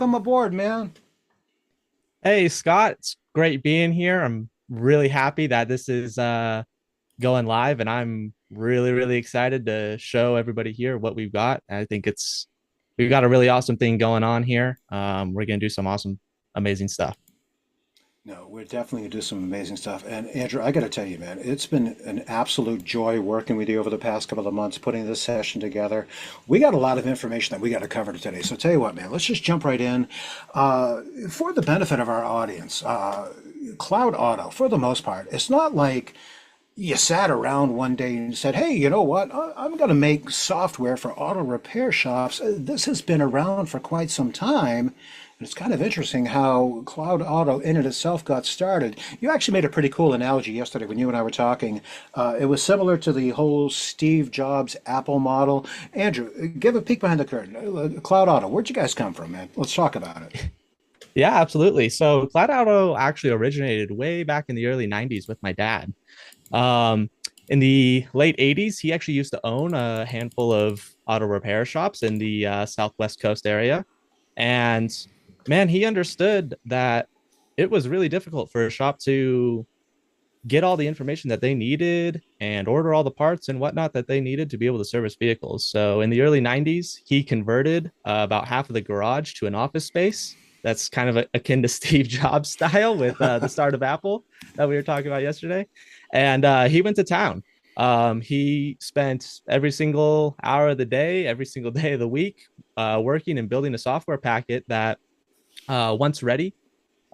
welcome aboard, man. Hey Scott, it's great being here. I'm really happy that this is going live and I'm really excited to show everybody here what we've got. I think we've got a really awesome thing going on here. We're gonna do some awesome, amazing stuff. No, we're definitely gonna do some amazing stuff. And Andrew, I got to tell you, man, it's been an absolute joy working with you over the past couple of months, putting this session together. We got a lot of information that we got to cover today. So tell you what, man, let's just jump right in. For the benefit of our audience, Cloud Auto, for the most part, it's not like you sat around one day and said, "Hey, you know what? I'm going to make software for auto repair shops." This has been around for quite some time. And it's kind of interesting how Cloud Auto in and itself got started. You actually made a pretty cool analogy yesterday when you and I were talking. It was similar to the whole Steve Jobs Apple model. Andrew, give a peek behind the curtain. Cloud Auto, where'd you guys come from, man? Let's talk about it. Yeah, absolutely. So Cloud Auto actually originated way back in the early 90s with my dad. Um, in the late 80s, he actually used to own a handful of auto repair shops in the Southwest Coast area. And man, he understood that it was really difficult for a shop to get all the information that they needed and order all the parts and whatnot that they needed to be able to service vehicles. So in the early 90s, he converted about half of the garage to an office space. That's kind of akin to Steve Jobs style with the start of Apple that we were talking about yesterday. And he went to town. He spent every single hour of the day, every single day of the week, working and building a software packet that, once ready,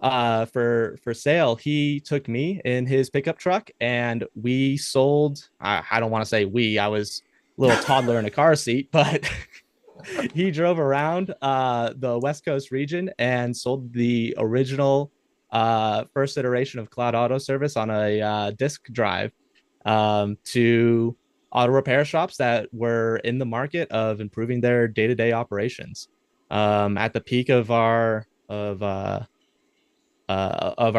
for sale, he took me in his pickup truck and we sold. I don't want to say we. I was a little toddler in a car seat, but he drove around the West Coast region and sold the original first iteration of Cloud Auto Service on a disk drive to auto repair shops that were in the market of improving their day-to-day operations. At the peak of our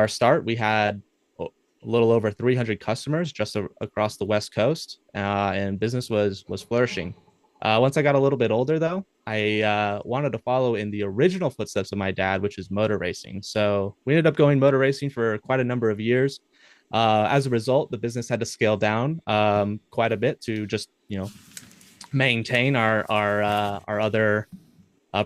start, we had a little over 300 customers just across the West Coast, and business was flourishing. Once I got a little bit older, though, I wanted to follow in the original footsteps of my dad, which is motor racing. So we ended up going motor racing for quite a number of years. As a result, the business had to scale down quite a bit to just maintain our other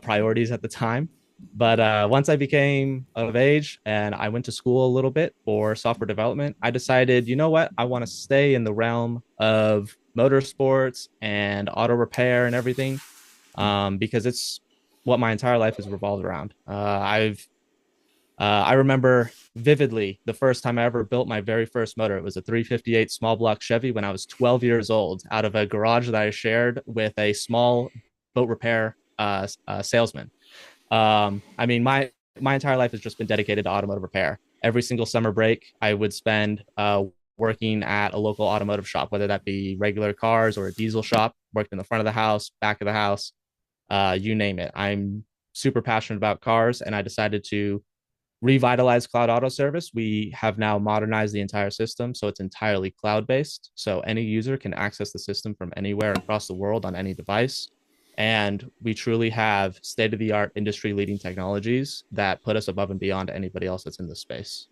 priorities at the time. But once I became of age and I went to school a little bit for software development, I decided, you know what, I want to stay in the realm of motorsports and auto repair and everything, because it's what my entire life has revolved around. I remember vividly the first time I ever built my very first motor. It was a 358 small block Chevy when I was 12 years old, out of a garage that I shared with a small boat repair salesman. I mean, my entire life has just been dedicated to automotive repair. Every single summer break, I would spend working at a local automotive shop, whether that be regular cars or a diesel shop. Worked in the front of the house, back of the house, you name it. I'm super passionate about cars, and I decided to revitalize cloud auto service. We have now modernized the entire system, so it's entirely cloud based. So any user can access the system from anywhere across the world on any device. And we truly have state of the art, industry leading technologies that put us above and beyond anybody else that's in this space.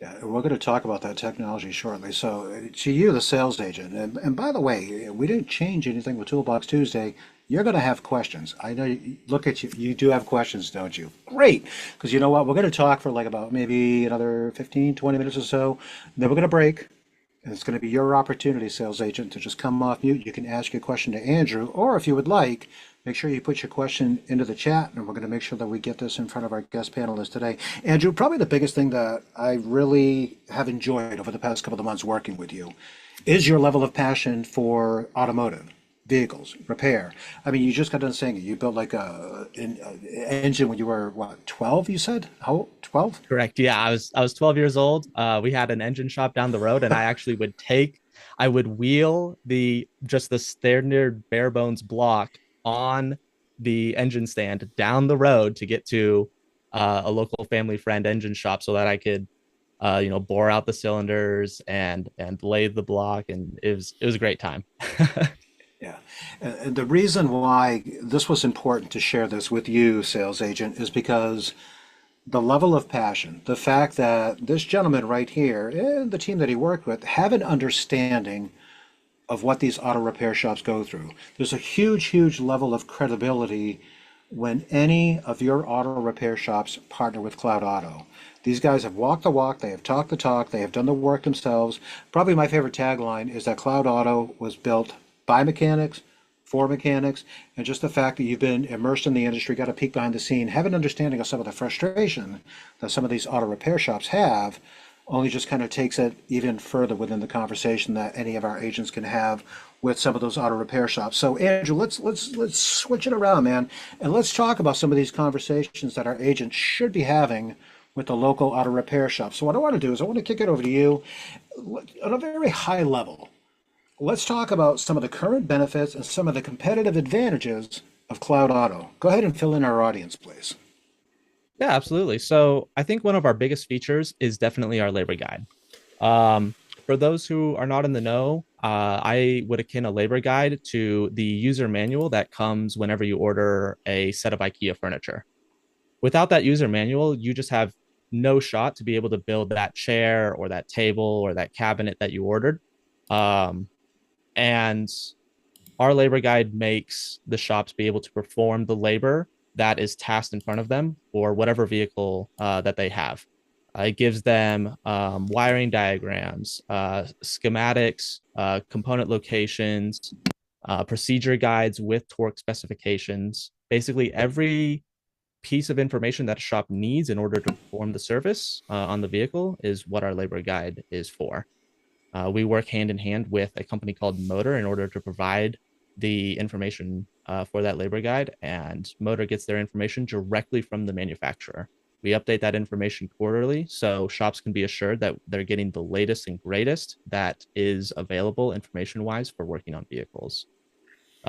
Yeah, we're going to talk about that technology shortly. So, to you, the sales agent, and by the way, we didn't change anything with Toolbox Tuesday. You're going to have questions. I know. Look at you. You do have questions, don't you? Great. Because you know what? We're going to talk for like about maybe another 15, 20 minutes or so. Then we're going to break. And it's going to be your opportunity, sales agent, to just come off mute. You can ask your question to Andrew, or if you would like, make sure you put your question into the chat, and we're going to make sure that we get this in front of our guest panelists today. Andrew, probably the biggest thing that I really have enjoyed over the past couple of months working with you is your level of passion for automotive vehicles, repair. I mean, you just got done saying it. You built like an engine when you were, what, 12, you said? How, 12? Correct. Yeah, I was 12 years old. We had an engine shop down the road, and I would wheel the standard bare bones block on the engine stand down the road to get to a local family friend engine shop so that I could bore out the cylinders and lathe the block, and it was a great time. Yeah. And the reason why this was important to share this with you, sales agent, is because the level of passion, the fact that this gentleman right here and the team that he worked with have an understanding of what these auto repair shops go through. There's a huge, huge level of credibility when any of your auto repair shops partner with Cloud Auto. These guys have walked the walk, they have talked the talk, they have done the work themselves. Probably my favorite tagline is that Cloud Auto was built by mechanics, for mechanics, and just the fact that you've been immersed in the industry, got a peek behind the scene, have an understanding of some of the frustration that some of these auto repair shops have, only just kind of takes it even further within the conversation that any of our agents can have with some of those auto repair shops. So Andrew, let's switch it around, man, and let's talk about some of these conversations that our agents should be having with the local auto repair shop. So what I want to do is I want to kick it over to you on a very high level. Let's talk about some of the current benefits and some of the competitive advantages of Cloud Auto. Go ahead and fill in our audience, please. Yeah, absolutely. So I think one of our biggest features is definitely our labor guide. Um, for those who are not in the know, I would akin a labor guide to the user manual that comes whenever you order a set of IKEA furniture. Without that user manual, you just have no shot to be able to build that chair or that table or that cabinet that you ordered. Um, and our labor guide makes the shops be able to perform the labor that is tasked in front of them for whatever vehicle that they have. It gives them wiring diagrams, schematics, component locations, procedure guides with torque specifications. Basically, every piece of information that a shop needs in order to perform the service on the vehicle is what our labor guide is for. We work hand in hand with a company called Motor in order to provide the information for that labor guide, and Motor gets their information directly from the manufacturer. We update that information quarterly so shops can be assured that they're getting the latest and greatest that is available information wise for working on vehicles.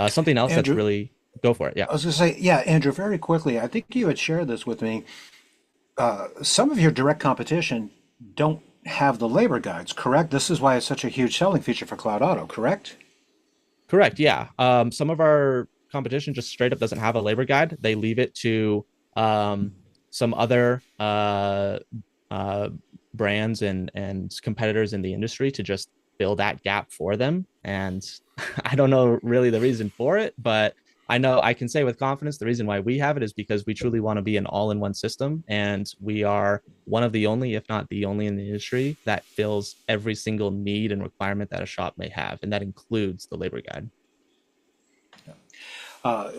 Something else that's Andrew, really go for it. Yeah. I was going to say, yeah, Andrew, very quickly, I think you had shared this with me. Some of your direct competition don't have the labor guides, correct? This is why it's such a huge selling feature for Cloud Auto, correct? Correct. Yeah. Some of our competition just straight up doesn't have a labor guide. They leave it to um, some other uh, brands and competitors in the industry to just fill that gap for them. And I don't know really the reason for it, but I know I can say with confidence the reason why we have it is because we truly want to be an all-in-one system, and we are one of the only, if not the only in the industry that fills every single need and requirement that a shop may have, and that includes the labor guide.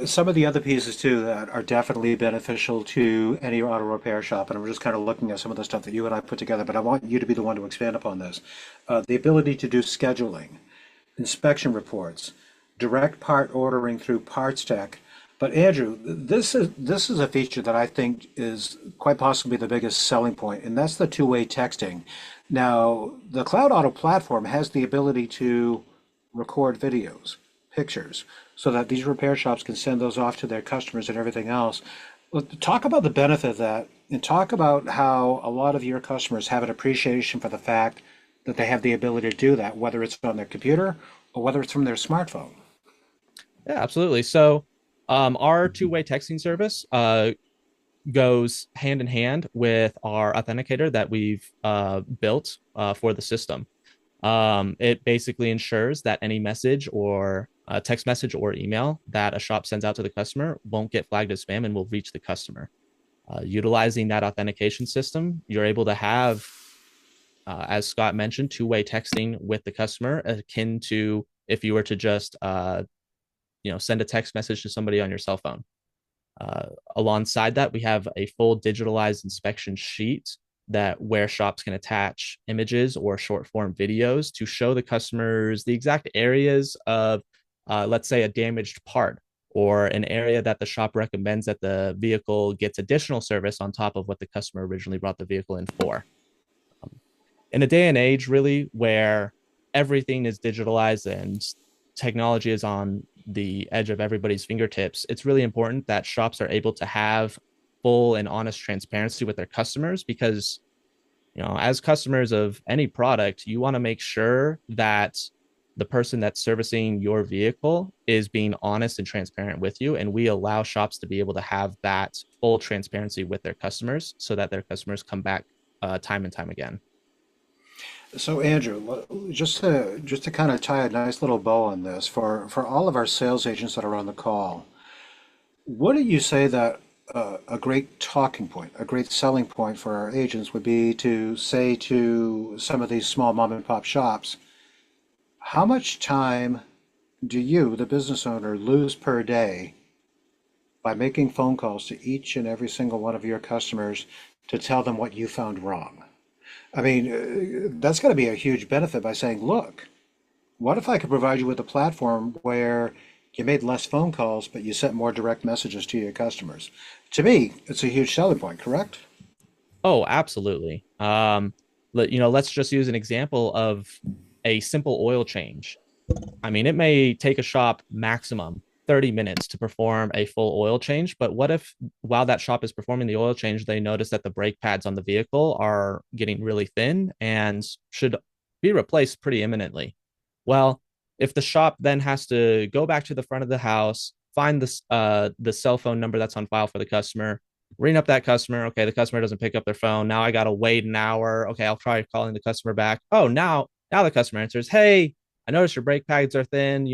Some of the other pieces too that are definitely beneficial to any auto repair shop, and I'm just kind of looking at some of the stuff that you and I put together, but I want you to be the one to expand upon this. The ability to do scheduling, inspection reports, direct part ordering through PartsTech. But Andrew, this is a feature that I think is quite possibly the biggest selling point, and that's the two-way texting. Now, the Cloud Auto platform has the ability to record videos, pictures, so that these repair shops can send those off to their customers and everything else. Talk about the benefit of that, and talk about how a lot of your customers have an appreciation for the fact that they have the ability to do that, whether it's on their computer or whether it's from their smartphone. Yeah, absolutely. So, our two-way texting service goes hand in hand with our authenticator that we've built for the system. It basically ensures that any message or text message or email that a shop sends out to the customer won't get flagged as spam and will reach the customer. Utilizing that authentication system, you're able to have, as Scott mentioned, two-way texting with the customer, akin to if you were to just send a text message to somebody on your cell phone. Alongside that, we have a full digitalized inspection sheet that where shops can attach images or short form videos to show the customers the exact areas of, let's say, a damaged part or an area that the shop recommends that the vehicle gets additional service on top of what the customer originally brought the vehicle in for. In a day and age, really, where everything is digitalized and technology is on the edge of everybody's fingertips, it's really important that shops are able to have full and honest transparency with their customers because, as customers of any product, you want to make sure that the person that's servicing your vehicle is being honest and transparent with you. And we allow shops to be able to have that full transparency with their customers so that their customers come back time and time again. So Andrew, just to kind of tie a nice little bow on this for all of our sales agents that are on the call, what do you say that a great talking point, a great selling point for our agents would be to say to some of these small mom and pop shops, how much time do you, the business owner, lose per day by making phone calls to each and every single one of your customers to tell them what you found wrong? I mean, that's got to be a huge benefit by saying, look, what if I could provide you with a platform where you made less phone calls, but you sent more direct messages to your customers? To me, it's a huge selling point, correct? Oh, absolutely. Let's just use an example of a simple oil change. I mean, it may take a shop maximum 30 minutes to perform a full oil change, but what if while that shop is performing the oil change, they notice that the brake pads on the vehicle are getting really thin and should be replaced pretty imminently? Well, if the shop then has to go back to the front of the house, find the cell phone number that's on file for the customer, ring up that customer. Okay, the customer doesn't pick up their phone. Now I gotta wait an hour. Okay, I'll try calling the customer back. Oh, now the customer answers, "Hey, I noticed your brake pads are thin.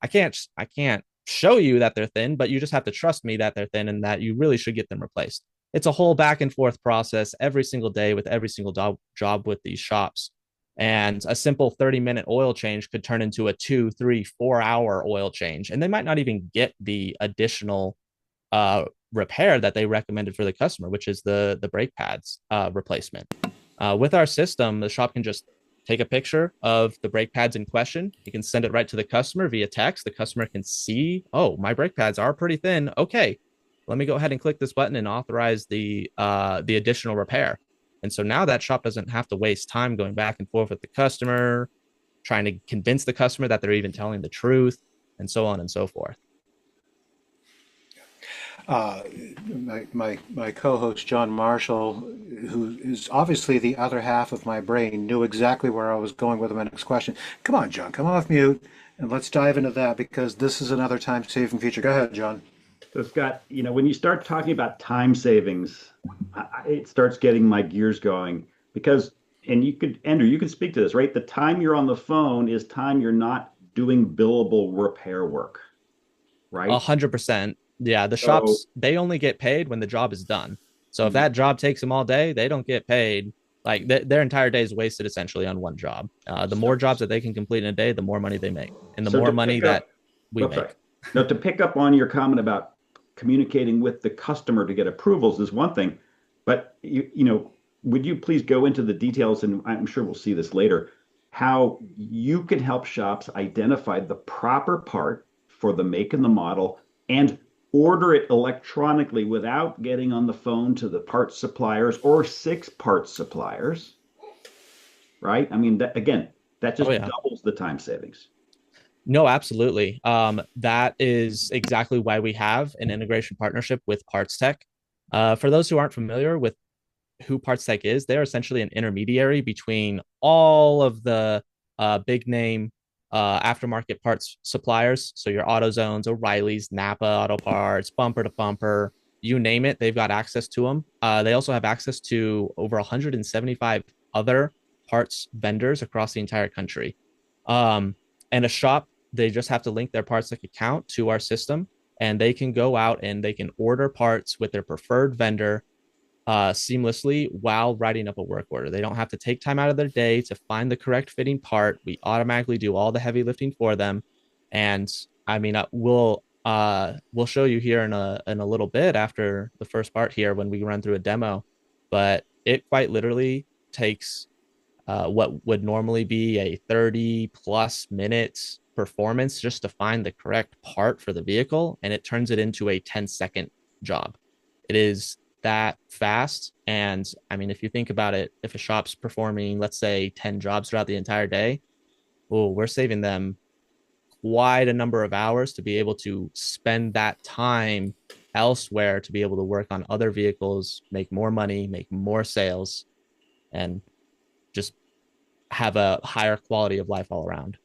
I can't show you that they're thin, but you just have to trust me that they're thin and that you really should get them replaced." It's a whole back and forth process every single day with every single job with these shops. And a simple 30-minute oil change could turn into a 2, 3, 4 hour oil change. And they might not even get the additional repair that they recommended for the customer, which is the brake pads replacement. With our system, the shop can just take a picture of the brake pads in question. You can send it right to the customer via text. The customer can see, oh, my brake pads are pretty thin. Okay, let me go ahead and click this button and authorize the additional repair. And so now that shop doesn't have to waste time going back and forth with the customer, trying to convince the customer that they're even telling the truth, and so on and so forth. Uh, my co-host John Marshall, who is obviously the other half of my brain, knew exactly where I was going with my next question. Come on, John, come off mute and let's dive into that because this is another time-saving feature. Go ahead, John. So Scott, when you start talking about time savings, it starts getting my gears going because, and Andrew, you can speak to this, right? The time you're on the phone is time you're not doing billable repair work, A right? 100%. Yeah, the So, shops, they only get paid when the job is done. So if mm, that job takes them all day, they don't get paid. Like their entire day is wasted essentially on one job. The more so, jobs that they can complete in a day, the more money they make, and the so more to money pick that up, we I'm sorry. make. Now, to pick up on your comment about communicating with the customer to get approvals is one thing, but would you please go into the details, and I'm sure we'll see this later, how you can help shops identify the proper part for the make and the model and order it electronically without getting on the phone to the parts suppliers or six parts suppliers, right? I mean, that again, that Oh just yeah. doubles the time savings. No, absolutely. That is exactly why we have an integration partnership with PartsTech. For those who aren't familiar with who PartsTech is, they're essentially an intermediary between all of the big name aftermarket parts suppliers. So your AutoZones, O'Reilly's, Napa Auto Parts, Bumper to Bumper, you name it, they've got access to them. They also have access to over 175 other parts vendors across the entire country. Um, and a shop, they just have to link their PartsTech account to our system, and they can go out and they can order parts with their preferred vendor seamlessly while writing up a work order. They don't have to take time out of their day to find the correct fitting part. We automatically do all the heavy lifting for them. And I mean, we'll show you here in a little bit after the first part here when we run through a demo. But it quite literally takes what would normally be a 30 plus minutes performance just to find the correct part for the vehicle, and it turns it into a 10-second job. It is that fast. And I mean, if you think about it, if a shop's performing, let's say, 10 jobs throughout the entire day, oh, we're saving them quite a number of hours to be able to spend that time elsewhere to be able to work on other vehicles, make more money, make more sales, and just have a higher quality of life all around.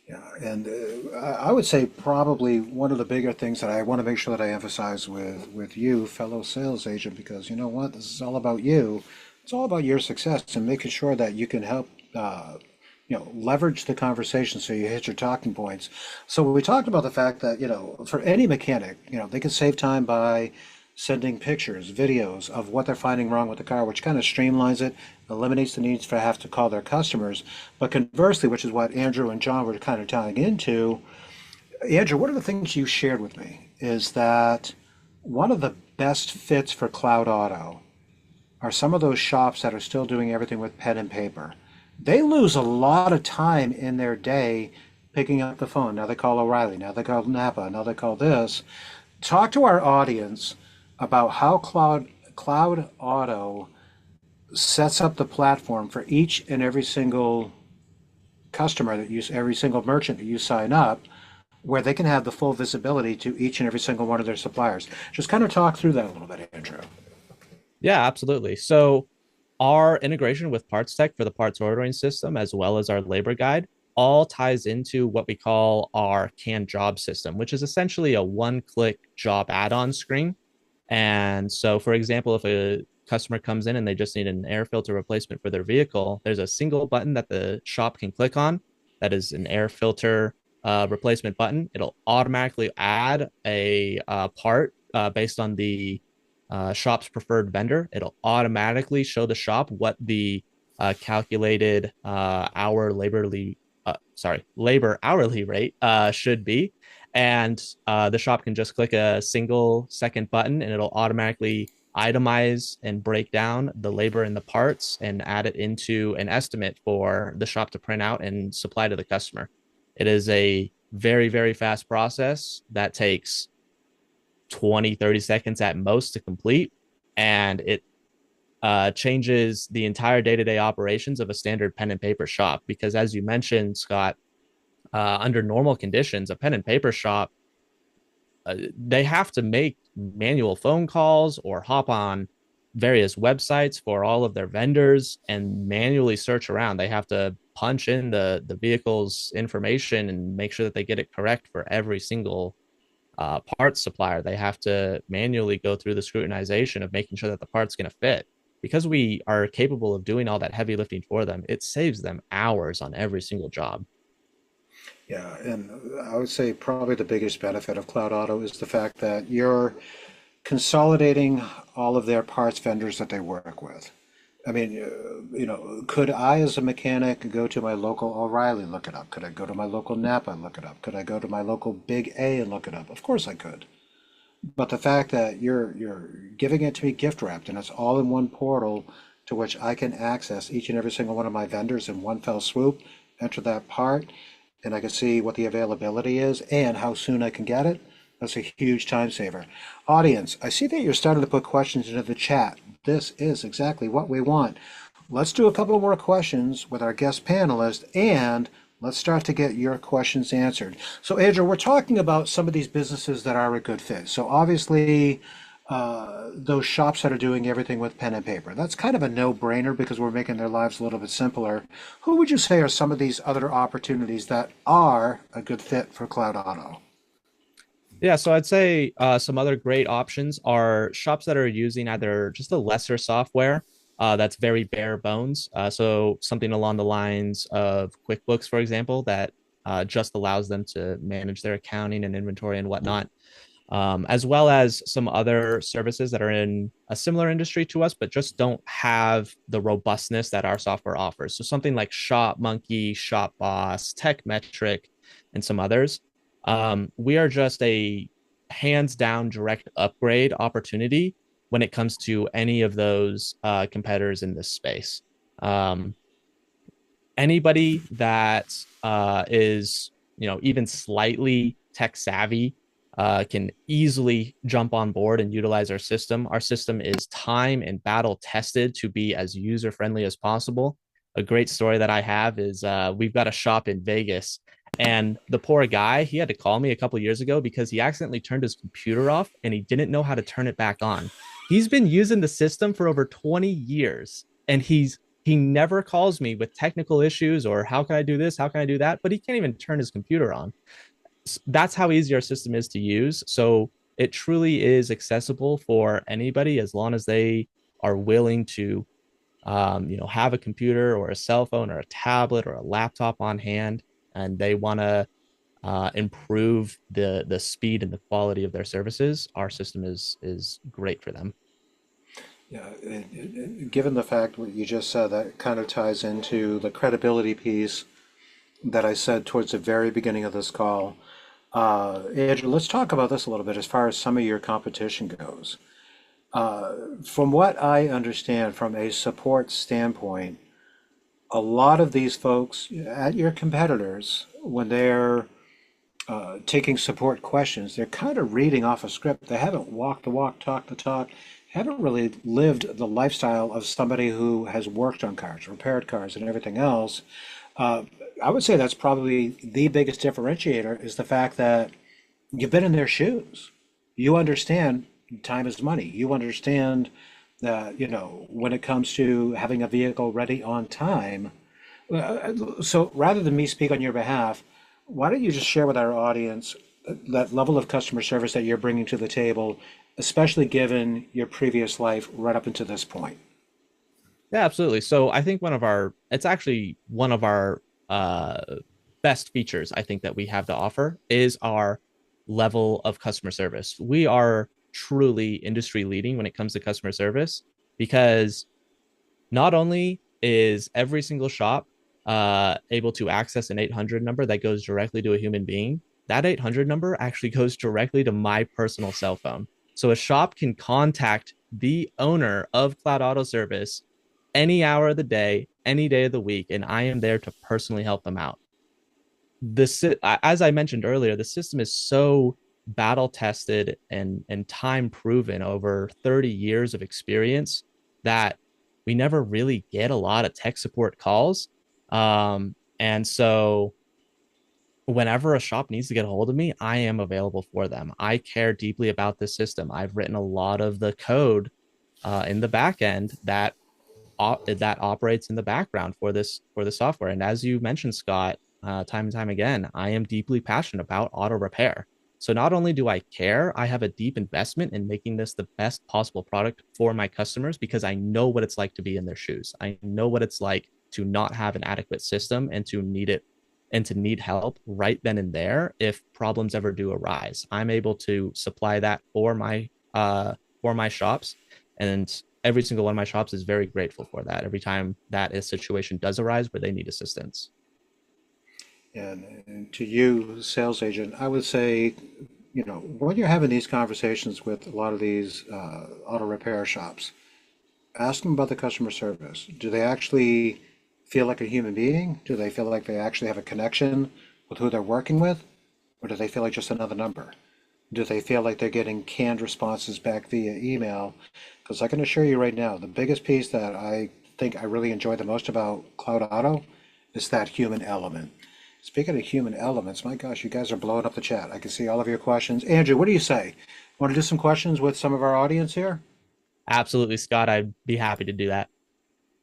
Yeah, and I would say probably one of the bigger things that I want to make sure that I emphasize with you, fellow sales agent, because you know what, this is all about you. It's all about your success and making sure that you can help, leverage the conversation so you hit your talking points. So we talked about the fact that for any mechanic, they can save time by sending pictures, videos of what they're finding wrong with the car, which kind of streamlines it, eliminates the needs for have to call their customers. But conversely, which is what Andrew and John were kind of tying into, Andrew, one of the things you shared with me is that one of the best fits for Cloud Auto are some of those shops that are still doing everything with pen and paper. They lose a lot of time in their day picking up the phone. Now they call O'Reilly, now they call Napa, now they call this. Talk to our audience about how Cloud Auto sets up the platform for each and every single customer that you, every single merchant that you sign up, where they can have the full visibility to each and every single one of their suppliers. Just kind of talk through that a little bit, Andrew. Yeah, absolutely. So our integration with PartsTech for the parts ordering system, as well as our labor guide, all ties into what we call our canned job system, which is essentially a one-click job add-on screen. And so, for example, if a customer comes in and they just need an air filter replacement for their vehicle, there's a single button that the shop can click on that is an air filter replacement button. It'll automatically add a part based on the shop's preferred vendor. It'll automatically show the shop what the calculated labor hourly rate should be, and the shop can just click a single second button and it'll automatically itemize and break down the labor and the parts and add it into an estimate for the shop to print out and supply to the customer. It is a very, very fast process that takes 20, 30 seconds at most to complete. And it changes the entire day-to-day operations of a standard pen and paper shop. Because as you mentioned, Scott, under normal conditions, a pen and paper shop, they have to make manual phone calls or hop on various websites for all of their vendors and manually search around. They have to punch in the vehicle's information and make sure that they get it correct for every single parts supplier. They have to manually go through the scrutinization of making sure that the part's going to fit. Because we are capable of doing all that heavy lifting for them, it saves them hours on every single job. Yeah, and I would say probably the biggest benefit of Cloud Auto is the fact that you're consolidating all of their parts vendors that they work with. I mean, could I as a mechanic go to my local O'Reilly, look it up? Could I go to my local Napa and look it up? Could I go to my local Big A and look it up? Of course I could. But the fact that you're giving it to me gift wrapped and it's all in one portal to which I can access each and every single one of my vendors in one fell swoop, enter that part, and I can see what the availability is and how soon I can get it. That's a huge time saver. Audience, I see that you're starting to put questions into the chat. This is exactly what we want. Let's do a couple more questions with our guest panelist and let's start to get your questions answered. So, Andrew, we're talking about some of these businesses that are a good fit. So, obviously, those shops that are doing everything with pen and paper. That's kind of a no-brainer because we're making their lives a little bit simpler. Who would you say are some of these other opportunities that are a good fit for Cloud Auto? Yeah, so I'd say some other great options are shops that are using either just a lesser software that's very bare bones. So something along the lines of QuickBooks, for example, that just allows them to manage their accounting and inventory and whatnot, as well as some other services that are in a similar industry to us, but just don't have the robustness that our software offers. So something like ShopMonkey, ShopBoss, TechMetric, and some others. We are just a hands down direct upgrade opportunity when it comes to any of those competitors in this space. Um, Anybody that is even slightly tech savvy can easily jump on board and utilize our system. Our system is time and battle tested to be as user friendly as possible. A great story that I have is we've got a shop in Vegas, and the poor guy, he had to call me a couple of years ago because he accidentally turned his computer off and he didn't know how to turn it back on. He's been using the system for over 20 years and he's He never calls me with technical issues or how can I do this? How can I do that? But he can't even turn his computer on. That's how easy our system is to use. So it truly is accessible for anybody as long as they are willing to, have a computer or a cell phone or a tablet or a laptop on hand, and they want to improve the speed and the quality of their services. Our system is great for them. Yeah, given the fact what you just said, that kind of ties into the credibility piece that I said towards the very beginning of this call. Andrew, let's talk about this a little bit as far as some of your competition goes. From what I understand from a support standpoint, a lot of these folks at your competitors, when they're taking support questions, they're kind of reading off a script. They haven't walked the walk, talked the talk, haven't really lived the lifestyle of somebody who has worked on cars, repaired cars, and everything else. Uh, I would say that's probably the biggest differentiator is the fact that you've been in their shoes. You understand time is money. You understand that, when it comes to having a vehicle ready on time. So rather than me speak on your behalf, why don't you just share with our audience that level of customer service that you're bringing to the table, especially given your previous life right up until this point? Yeah, absolutely. So I think it's actually one of our uh, best features I think that we have to offer is our level of customer service. We are truly industry leading when it comes to customer service because not only is every single shop able to access an 800 number that goes directly to a human being, that 800 number actually goes directly to my personal cell phone. So a shop can contact the owner of Cloud Auto Service any hour of the day, any day of the week, and I am there to personally help them out. As I mentioned earlier, the system is so battle tested and time proven over 30 years of experience that we never really get a lot of tech support calls. And so whenever a shop needs to get a hold of me, I am available for them. I care deeply about this system. I've written a lot of the code in the back end that operates in the background for the software. And as you mentioned, Scott, time and time again, I am deeply passionate about auto repair. So not only do I care, I have a deep investment in making this the best possible product for my customers because I know what it's like to be in their shoes. I know what it's like to not have an adequate system and to need help right then and there if problems ever do arise. I'm able to supply that for my shops, and every single one of my shops is very grateful for that every time that a situation does arise where they need assistance. And to you, sales agent, I would say, when you're having these conversations with a lot of these auto repair shops, ask them about the customer service. Do they actually feel like a human being? Do they feel like they actually have a connection with who they're working with? Or do they feel like just another number? Do they feel like they're getting canned responses back via email? Because I can assure you right now, the biggest piece that I think I really enjoy the most about Cloud Auto is that human element. Speaking of human elements, my gosh, you guys are blowing up the chat. I can see all of your questions. Andrew, what do you say? Want to do some questions with some of our audience here? Absolutely, Scott. I'd be happy to do that.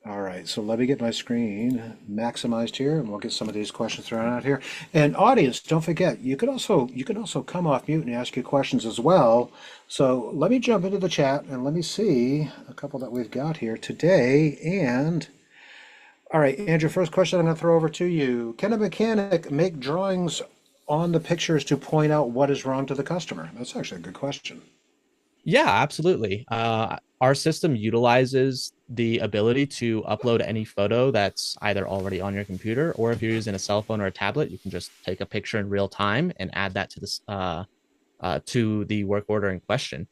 All right, so let me get my screen maximized here, and we'll get some of these questions thrown out here. And audience, don't forget, you can also come off mute and ask your questions as well. So let me jump into the chat and let me see a couple that we've got here today. And all right, Andrew, first question I'm going to throw over to you. Can a mechanic make drawings on the pictures to point out what is wrong to the customer? That's actually a good question. Yeah, absolutely. Our system utilizes the ability to upload any photo that's either already on your computer, or if you're using a cell phone or a tablet, you can just take a picture in real time and add that to the work order in question.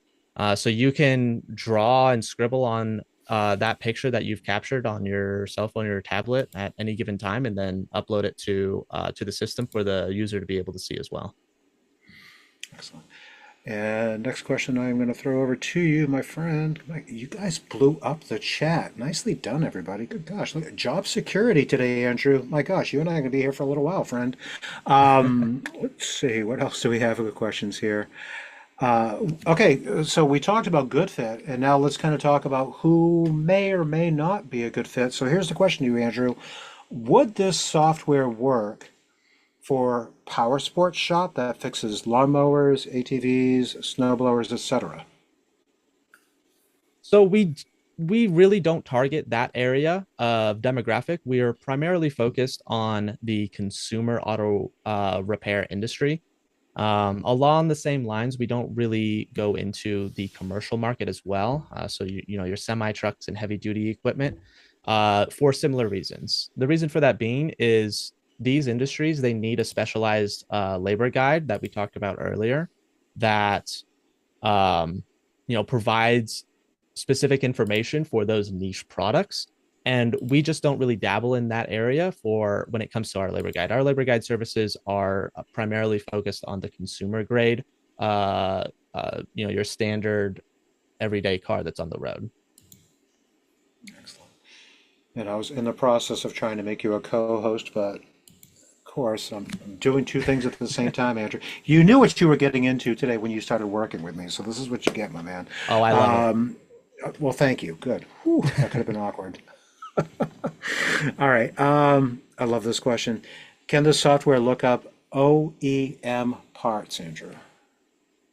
So you can draw and scribble on that picture that you've captured on your cell phone or your tablet at any given time, and then upload it to the system for the user to be able to see as well. Excellent. And next question I'm going to throw over to you, my friend. You guys blew up the chat. Nicely done, everybody. Good gosh. Look at job security today, Andrew. My gosh, you and I are going to be here for a little while, friend. Let's see. What else do we have for questions here? Okay, so we talked about good fit, and now let's kind of talk about who may or may not be a good fit. So here's the question to you, Andrew. Would this software work for power sports shop that fixes lawnmowers, ATVs, snowblowers, etc.? So we really don't target that area of demographic. We are primarily focused on the consumer auto repair industry. Along the same lines, we don't really go into the commercial market as well. So you know your semi trucks and heavy duty equipment for similar reasons. The reason for that being is these industries they need a specialized labor guide that we talked about earlier that um, provides specific information for those niche products. And we just don't really dabble in that area for when it comes to our labor guide. Our labor guide services are primarily focused on the consumer grade, your standard everyday car that's on the road. Excellent. And I was in the process of trying to make you a co-host, but of course, I'm doing two things at the same time, Andrew. You knew what you were getting into today when you started working with me, so this is what you get, my man. Oh, I love it. Well, thank you. Good. Whew, that could have been awkward. All right. I love this question. Can the software look up OEM parts, Andrew?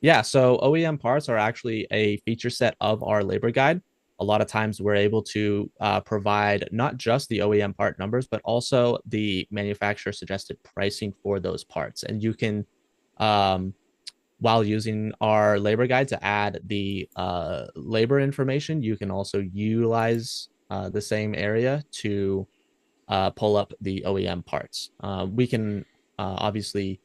Yeah, so OEM parts are actually a feature set of our labor guide. A lot of times we're able to provide not just the OEM part numbers, but also the manufacturer suggested pricing for those parts. And you can, um, while using our labor guide to add the labor information, you can also utilize the same area to pull up the OEM parts. We can obviously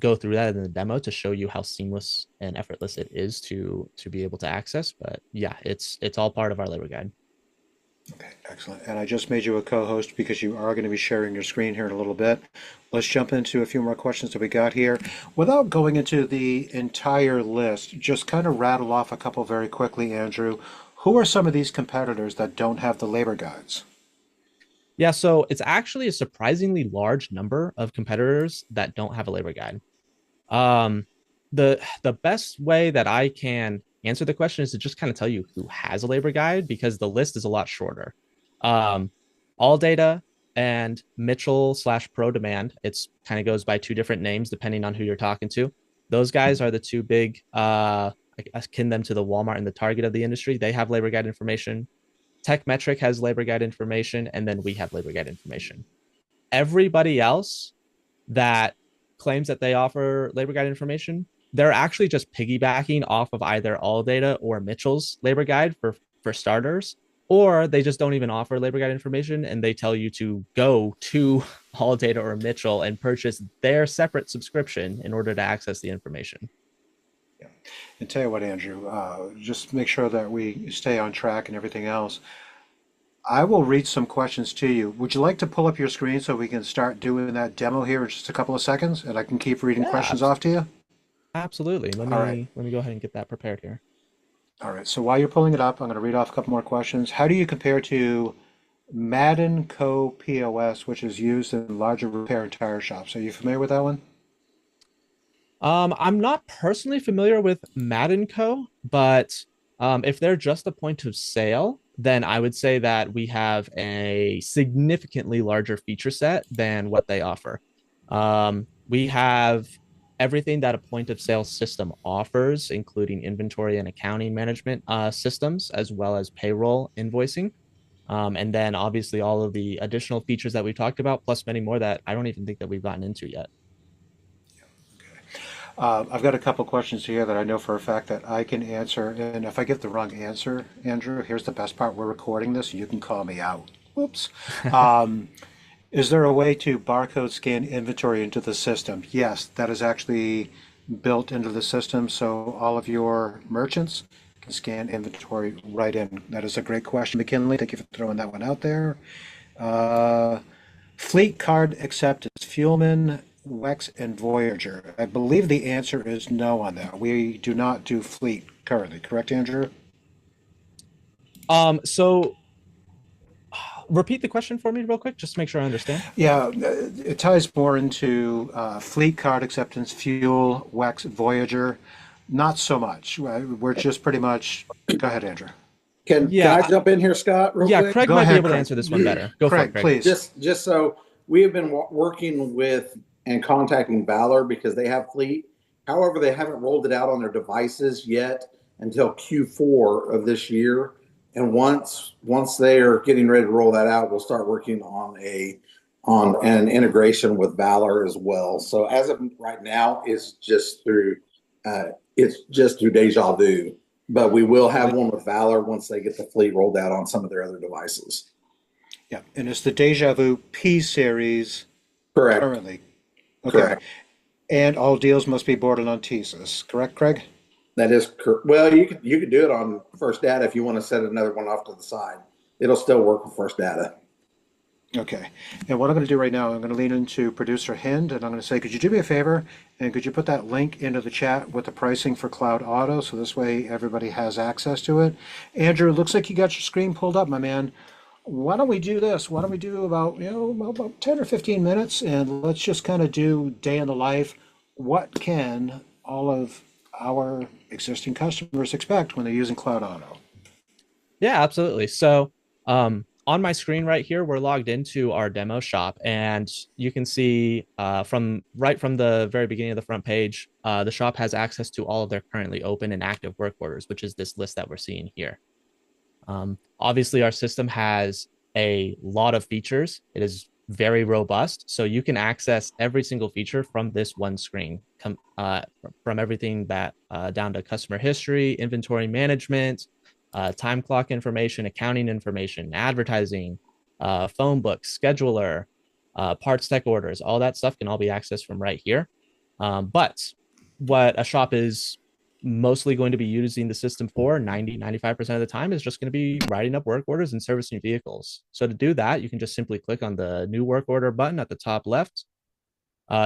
go through that in the demo to show you how seamless and effortless it is to be able to access. But yeah, it's all part of our labor guide. Okay, excellent. And I just made you a co-host because you are going to be sharing your screen here in a little bit. Let's jump into a few more questions that we got here. Without going into the entire list, just kind of rattle off a couple very quickly, Andrew. Who are some of these competitors that don't have the labor guides? Yeah, so it's actually a surprisingly large number of competitors that don't have a labor guide. Um, the best way that I can answer the question is to just kind of tell you who has a labor guide because the list is a lot shorter. Um, All Data and Mitchell slash Pro Demand. It's kind of goes by two different names depending on who you're talking to. Those guys are the two big. I akin them to the Walmart and the Target of the industry. They have labor guide information. TechMetric has labor guide information, and then we have labor guide information. Everybody else that claims that they offer labor guide information, they're actually just piggybacking off of either All Data or Mitchell's labor guide for starters, or they just don't even offer labor guide information and they tell you to go to All Data or Mitchell and purchase their separate subscription in order to access the information. Yeah. And tell you what, Andrew, just make sure that we stay on track and everything else. I will read some questions to you. Would you like to pull up your screen so we can start doing that demo here in just a couple of seconds and I can keep reading Yeah, questions off to you? absolutely. Let All right. me let me go ahead and get that prepared here. All right. So while you're pulling it up, I'm going to read off a couple more questions. How do you compare to Madden Co. POS, which is used in larger repair and tire shops? Are you familiar with that one? I'm not personally familiar with Madden Co., but if they're just a point of sale, then I would say that we have a significantly larger feature set than what they offer. We have everything that a point of sale system offers, including inventory and accounting management systems, as well as payroll invoicing. And then obviously all of the additional features that we talked about, plus many more that I don't even think that we've gotten into yet. I've got a couple questions here that I know for a fact that I can answer. And if I get the wrong answer, Andrew, here's the best part. We're recording this. You can call me out. Whoops. Um, is there a way to barcode scan inventory into the system? Yes, that is actually built into the system. So all of your merchants can scan inventory right in. That is a great question, McKinley. Thank you for throwing that one out there. Uh, Fleet card acceptance, Fuelman, Wex, and Voyager. I believe the answer is no on that. We do not do fleet currently, correct, Andrew? So repeat the question for me real quick, just to make sure I understand. Yeah, it ties more into fleet card acceptance, fuel, Wex, Voyager. Not so much. We're just pretty much, go ahead, Andrew. Can Yeah, I jump in here, Scott, real yeah, quick? Craig Go might be ahead, able to Craig. answer this one better. Go for it, Craig, Craig. please. Just so we have been working with and contacting Valor because they have fleet. However, they haven't rolled it out on their devices yet until Q4 of this year. And once they are getting ready to roll that out, we'll start working on an integration with Valor as well. So as of right now, uh, it's just through Deja Vu, but we will have one with Valor once they get the fleet rolled out on some of their other devices. Yeah, and it's the Deja Vu P series Correct. currently. Okay. Correct. And all deals must be boarded on TSYS, correct, Craig? That is correct. Well, you could do it on First Data if you want to set another one off to the side. It'll still work with First Data. Okay. And what I'm going to do right now, I'm going to lean into producer Hind, and I'm going to say, could you do me a favor and could you put that link into the chat with the pricing for Cloud Auto so this way everybody has access to it? Andrew, it looks like you got your screen pulled up, my man. Why don't we do this? Why don't we do about, about 10 or 15 minutes and let's just kind of do day in the life. What can all of our existing customers expect when they're using Cloud Auto? Yeah, absolutely. So, on my screen right here, we're logged into our demo shop, and you can see from the very beginning of the front page, the shop has access to all of their currently open and active work orders, which is this list that we're seeing here. Obviously, our system has a lot of features. It is very robust, so you can access every single feature from this one screen, from everything that down to customer history, inventory management, time clock information, accounting information, advertising, phone book, scheduler, PartsTech orders. All that stuff can all be accessed from right here. But what a shop is mostly going to be using the system for 95% of the time is just going to be writing up work orders and servicing vehicles. So to do that, you can just simply click on the new work order button at the top left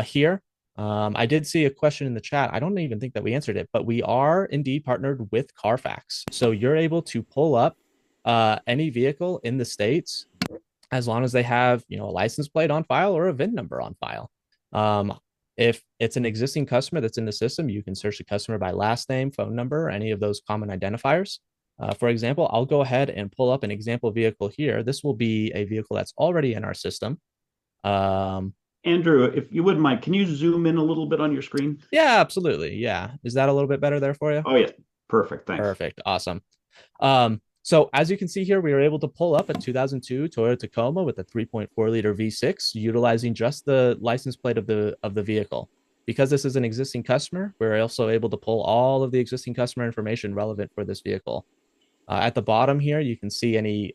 here. I did see a question in the chat. I don't even think that we answered it, but we are indeed partnered with Carfax. So you're able to pull up any vehicle in the States as long as they have, a license plate on file or a VIN number on file. If it's an existing customer that's in the system, you can search the customer by last name, phone number, any of those common identifiers. For example, I'll go ahead and pull up an example vehicle here. This will be a vehicle that's already in our system. Andrew, if you wouldn't mind, can you zoom in a little bit on your screen? Yeah, absolutely. Yeah. Is that a little bit better there for you? Oh, yes. Perfect. Thanks. Perfect. Awesome. So as you can see here, we were able to pull up a 2002 Toyota Tacoma with a 3.4 liter V6, utilizing just the license plate of the vehicle. Because this is an existing customer, we're also able to pull all of the existing customer information relevant for this vehicle. At the bottom here, you can see any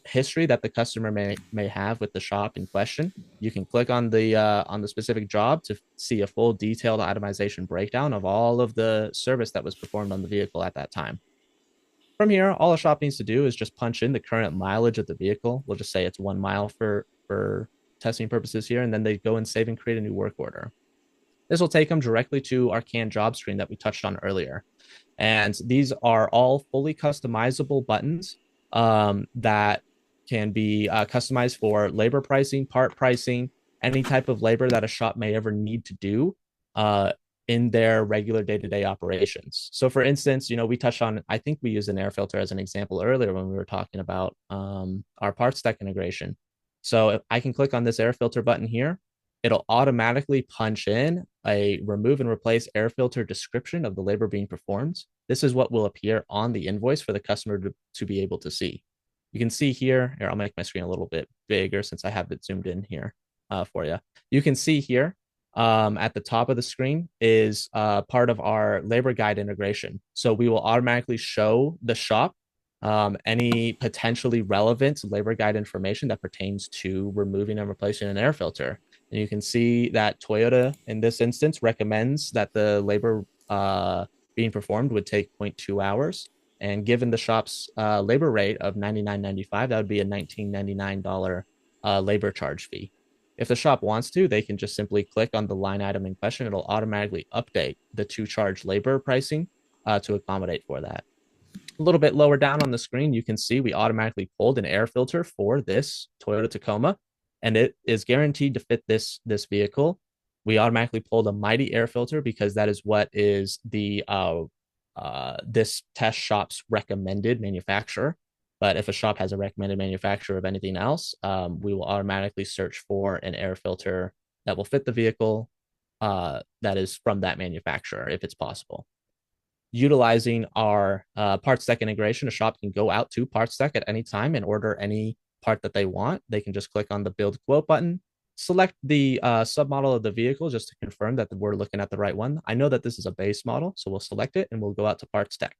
history that the customer may have with the shop in question. You can click on the specific job to see a full detailed itemization breakdown of all of the service that was performed on the vehicle at that time. From here, all a shop needs to do is just punch in the current mileage of the vehicle. We'll just say it's 1 mile for testing purposes here, and then they go and save and create a new work order. This will take them directly to our canned job screen that we touched on earlier. And these are all fully customizable buttons that can be customized for labor pricing, part pricing, any type of labor that a shop may ever need to do in their regular day-to-day operations. So for instance, we touched on, I think we used an air filter as an example earlier when we were talking about our PartsTech integration. So if I can click on this air filter button here, it'll automatically punch in a remove and replace air filter description of the labor being performed. This is what will appear on the invoice for the customer to be able to see. You can see here, I'll make my screen a little bit bigger since I have it zoomed in here for you. You can see here at the top of the screen is part of our labor guide integration. So we will automatically show the shop any potentially relevant labor guide information that pertains to removing and replacing an air filter. And you can see that Toyota, in this instance, recommends that the labor being performed would take 0.2 hours. And given the shop's labor rate of $99.95, that would be a $19.99 labor charge fee. If the shop wants to, they can just simply click on the line item in question. It'll automatically update the to charge labor pricing to accommodate for that. A little bit lower down on the screen, you can see we automatically pulled an air filter for this Toyota Tacoma, and it is guaranteed to fit this vehicle We automatically pull the Mighty air filter because that is what is the this test shop's recommended manufacturer. But if a shop has a recommended manufacturer of anything else, we will automatically search for an air filter that will fit the vehicle that is from that manufacturer if it's possible. Utilizing our PartsTech integration, a shop can go out to PartsTech at any time and order any part that they want. They can just click on the build quote button, select the submodel of the vehicle just to confirm that we're looking at the right one. I know that this is a base model, so we'll select it and we'll go out to PartsTech.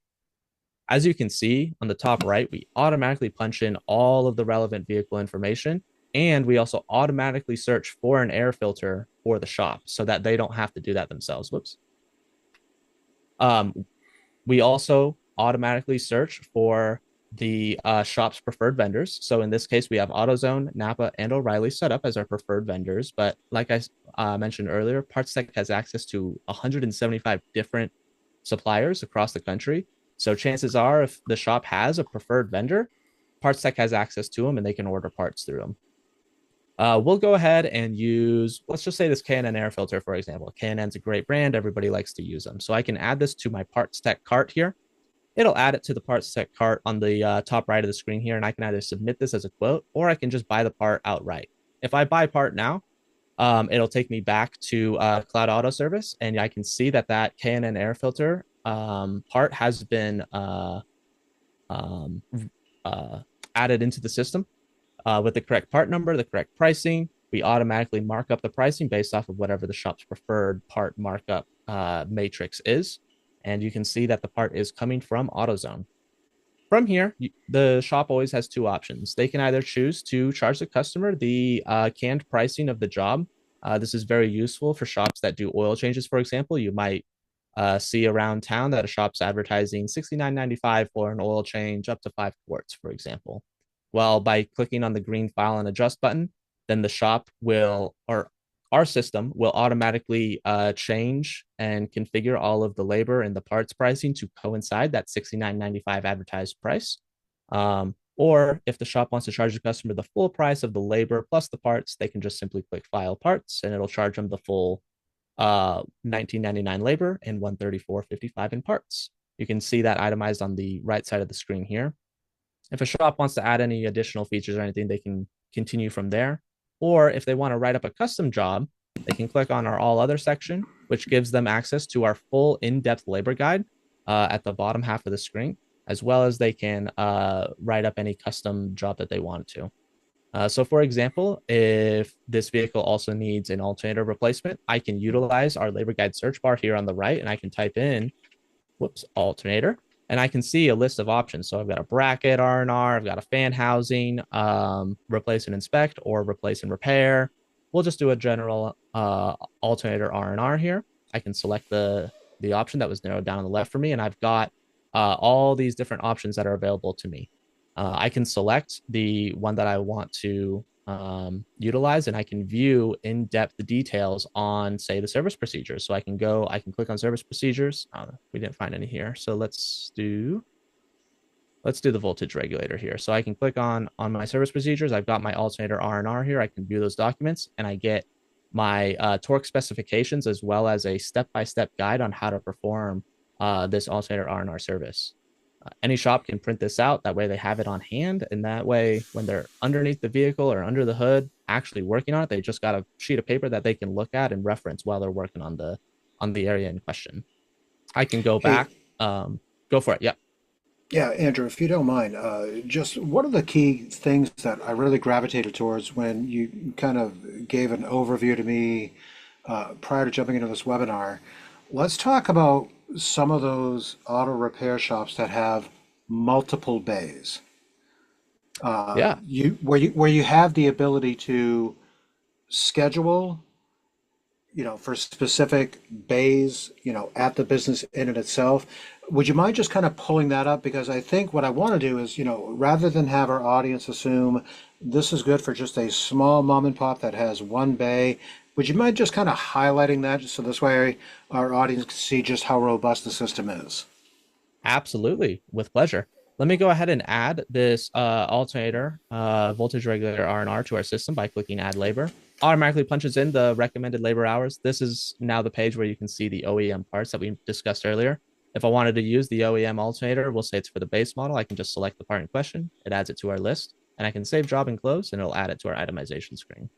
As you can see on the top right, we automatically punch in all of the relevant vehicle information, and we also automatically search for an air filter for the shop so that they don't have to do that themselves. Whoops. We also automatically search for the shop's preferred vendors. So in this case, we have AutoZone, Napa, and O'Reilly set up as our preferred vendors. But like I mentioned earlier, PartsTech has access to 175 different suppliers across the country. So chances are, if the shop has a preferred vendor, PartsTech has access to them and they can order parts through them. We'll go ahead and use, let's just say this K&N air filter, for example. K&N's a great brand. Everybody likes to use them. So I can add this to my PartsTech cart here. It'll add it to the PartsTech cart on the top right of the screen here, and I can either submit this as a quote or I can just buy the part outright. If I buy part now, it'll take me back to Cloud Auto Service, and I can see that that K&N air filter part has been added into the system. With the correct part number, the correct pricing, we automatically mark up the pricing based off of whatever the shop's preferred part markup matrix is. And you can see that the part is coming from AutoZone. From here, the shop always has two options. They can either choose to charge the customer the canned pricing of the job. This is very useful for shops that do oil changes, for example. You might see around town that a shop's advertising $69.95 for an oil change up to 5 quarts, for example. Well, by clicking on the green file and adjust button, then the shop will, or our system will automatically change and configure all of the labor and the parts pricing to coincide that $69.95 advertised price. Or if the shop wants to charge the customer the full price of the labor plus the parts, they can just simply click File Parts, and it'll charge them the full $19.99 labor and $134.55 in parts. You can see that itemized on the right side of the screen here. If a shop wants to add any additional features or anything, they can continue from there. Or if they want to write up a custom job, they can click on our All Other section, which gives them access to our full in-depth labor guide at the bottom half of the screen, as well as they can write up any custom job that they want to. So for example, if this vehicle also needs an alternator replacement, I can utilize our labor guide search bar here on the right, and I can type in, alternator, and I can see a list of options. So I've got a bracket R&R, I've got a fan housing, replace and inspect, or replace and repair. We'll just do a general alternator R&R here. I can select the option that was narrowed down on the left for me, and I've got all these different options that are available to me. I can select the one that I want to utilize, and I can view in-depth the details on, say, the service procedures. So I can click on service procedures. We didn't find any here. So let's do the voltage regulator here. So I can click on my service procedures. I've got my alternator R&R here. I can view those documents, and I get my torque specifications as well as a step-by-step guide on how to perform this alternator R&R service. Any shop can print this out. That way they have it on hand. And that way, when they're underneath the vehicle or under the hood, actually working on it, they just got a sheet of paper that they can look at and reference while they're working on the area in question. I can go back. Go for it. Yeah. Yeah, Andrew, if you don't mind, just what are the key things that I really gravitated towards when you kind of gave an overview to me prior to jumping into this webinar? Let's talk about some of those auto repair shops that have multiple bays. Yeah. Where you have the ability to schedule, for specific bays, at the business in and itself. Would you mind just kind of pulling that up? Because I think what I want to do is, rather than have our audience assume this is good for just a small mom and pop that has one bay, would you mind just kind of highlighting that so this way our audience can see just how robust the system is? Absolutely, with pleasure. let me go ahead and add this alternator voltage regulator R&R to our system by clicking add labor. Automatically punches in the recommended labor hours. This is now the page where you can see the OEM parts that we discussed earlier. If I wanted to use the OEM alternator, we'll say it's for the base model. I can just select the part in question. It adds it to our list, and I can save job and close, and it'll add it to our itemization screen.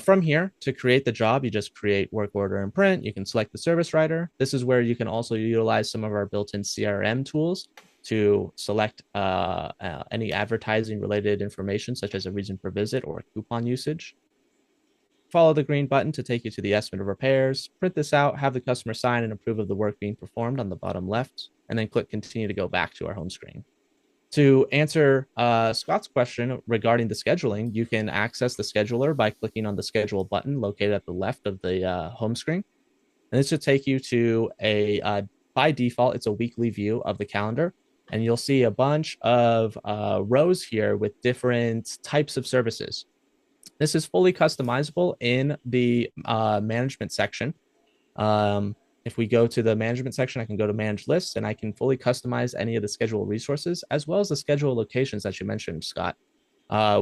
From here, to create the job, you just create work order and print. You can select the service writer. This is where you can also utilize some of our built-in CRM tools to select any advertising related information, such as a reason for visit or coupon usage. Follow the green button to take you to the estimate of repairs. Print this out, have the customer sign and approve of the work being performed on the bottom left, and then click continue to go back to our home screen. To answer Scott's question regarding the scheduling, you can access the scheduler by clicking on the schedule button located at the left of the home screen. And this should take you to by default, it's a weekly view of the calendar. And you'll see a bunch of rows here with different types of services. This is fully customizable in the management section. If we go to the management section, I can go to manage lists and I can fully customize any of the schedule resources as well as the schedule locations that you mentioned, Scott.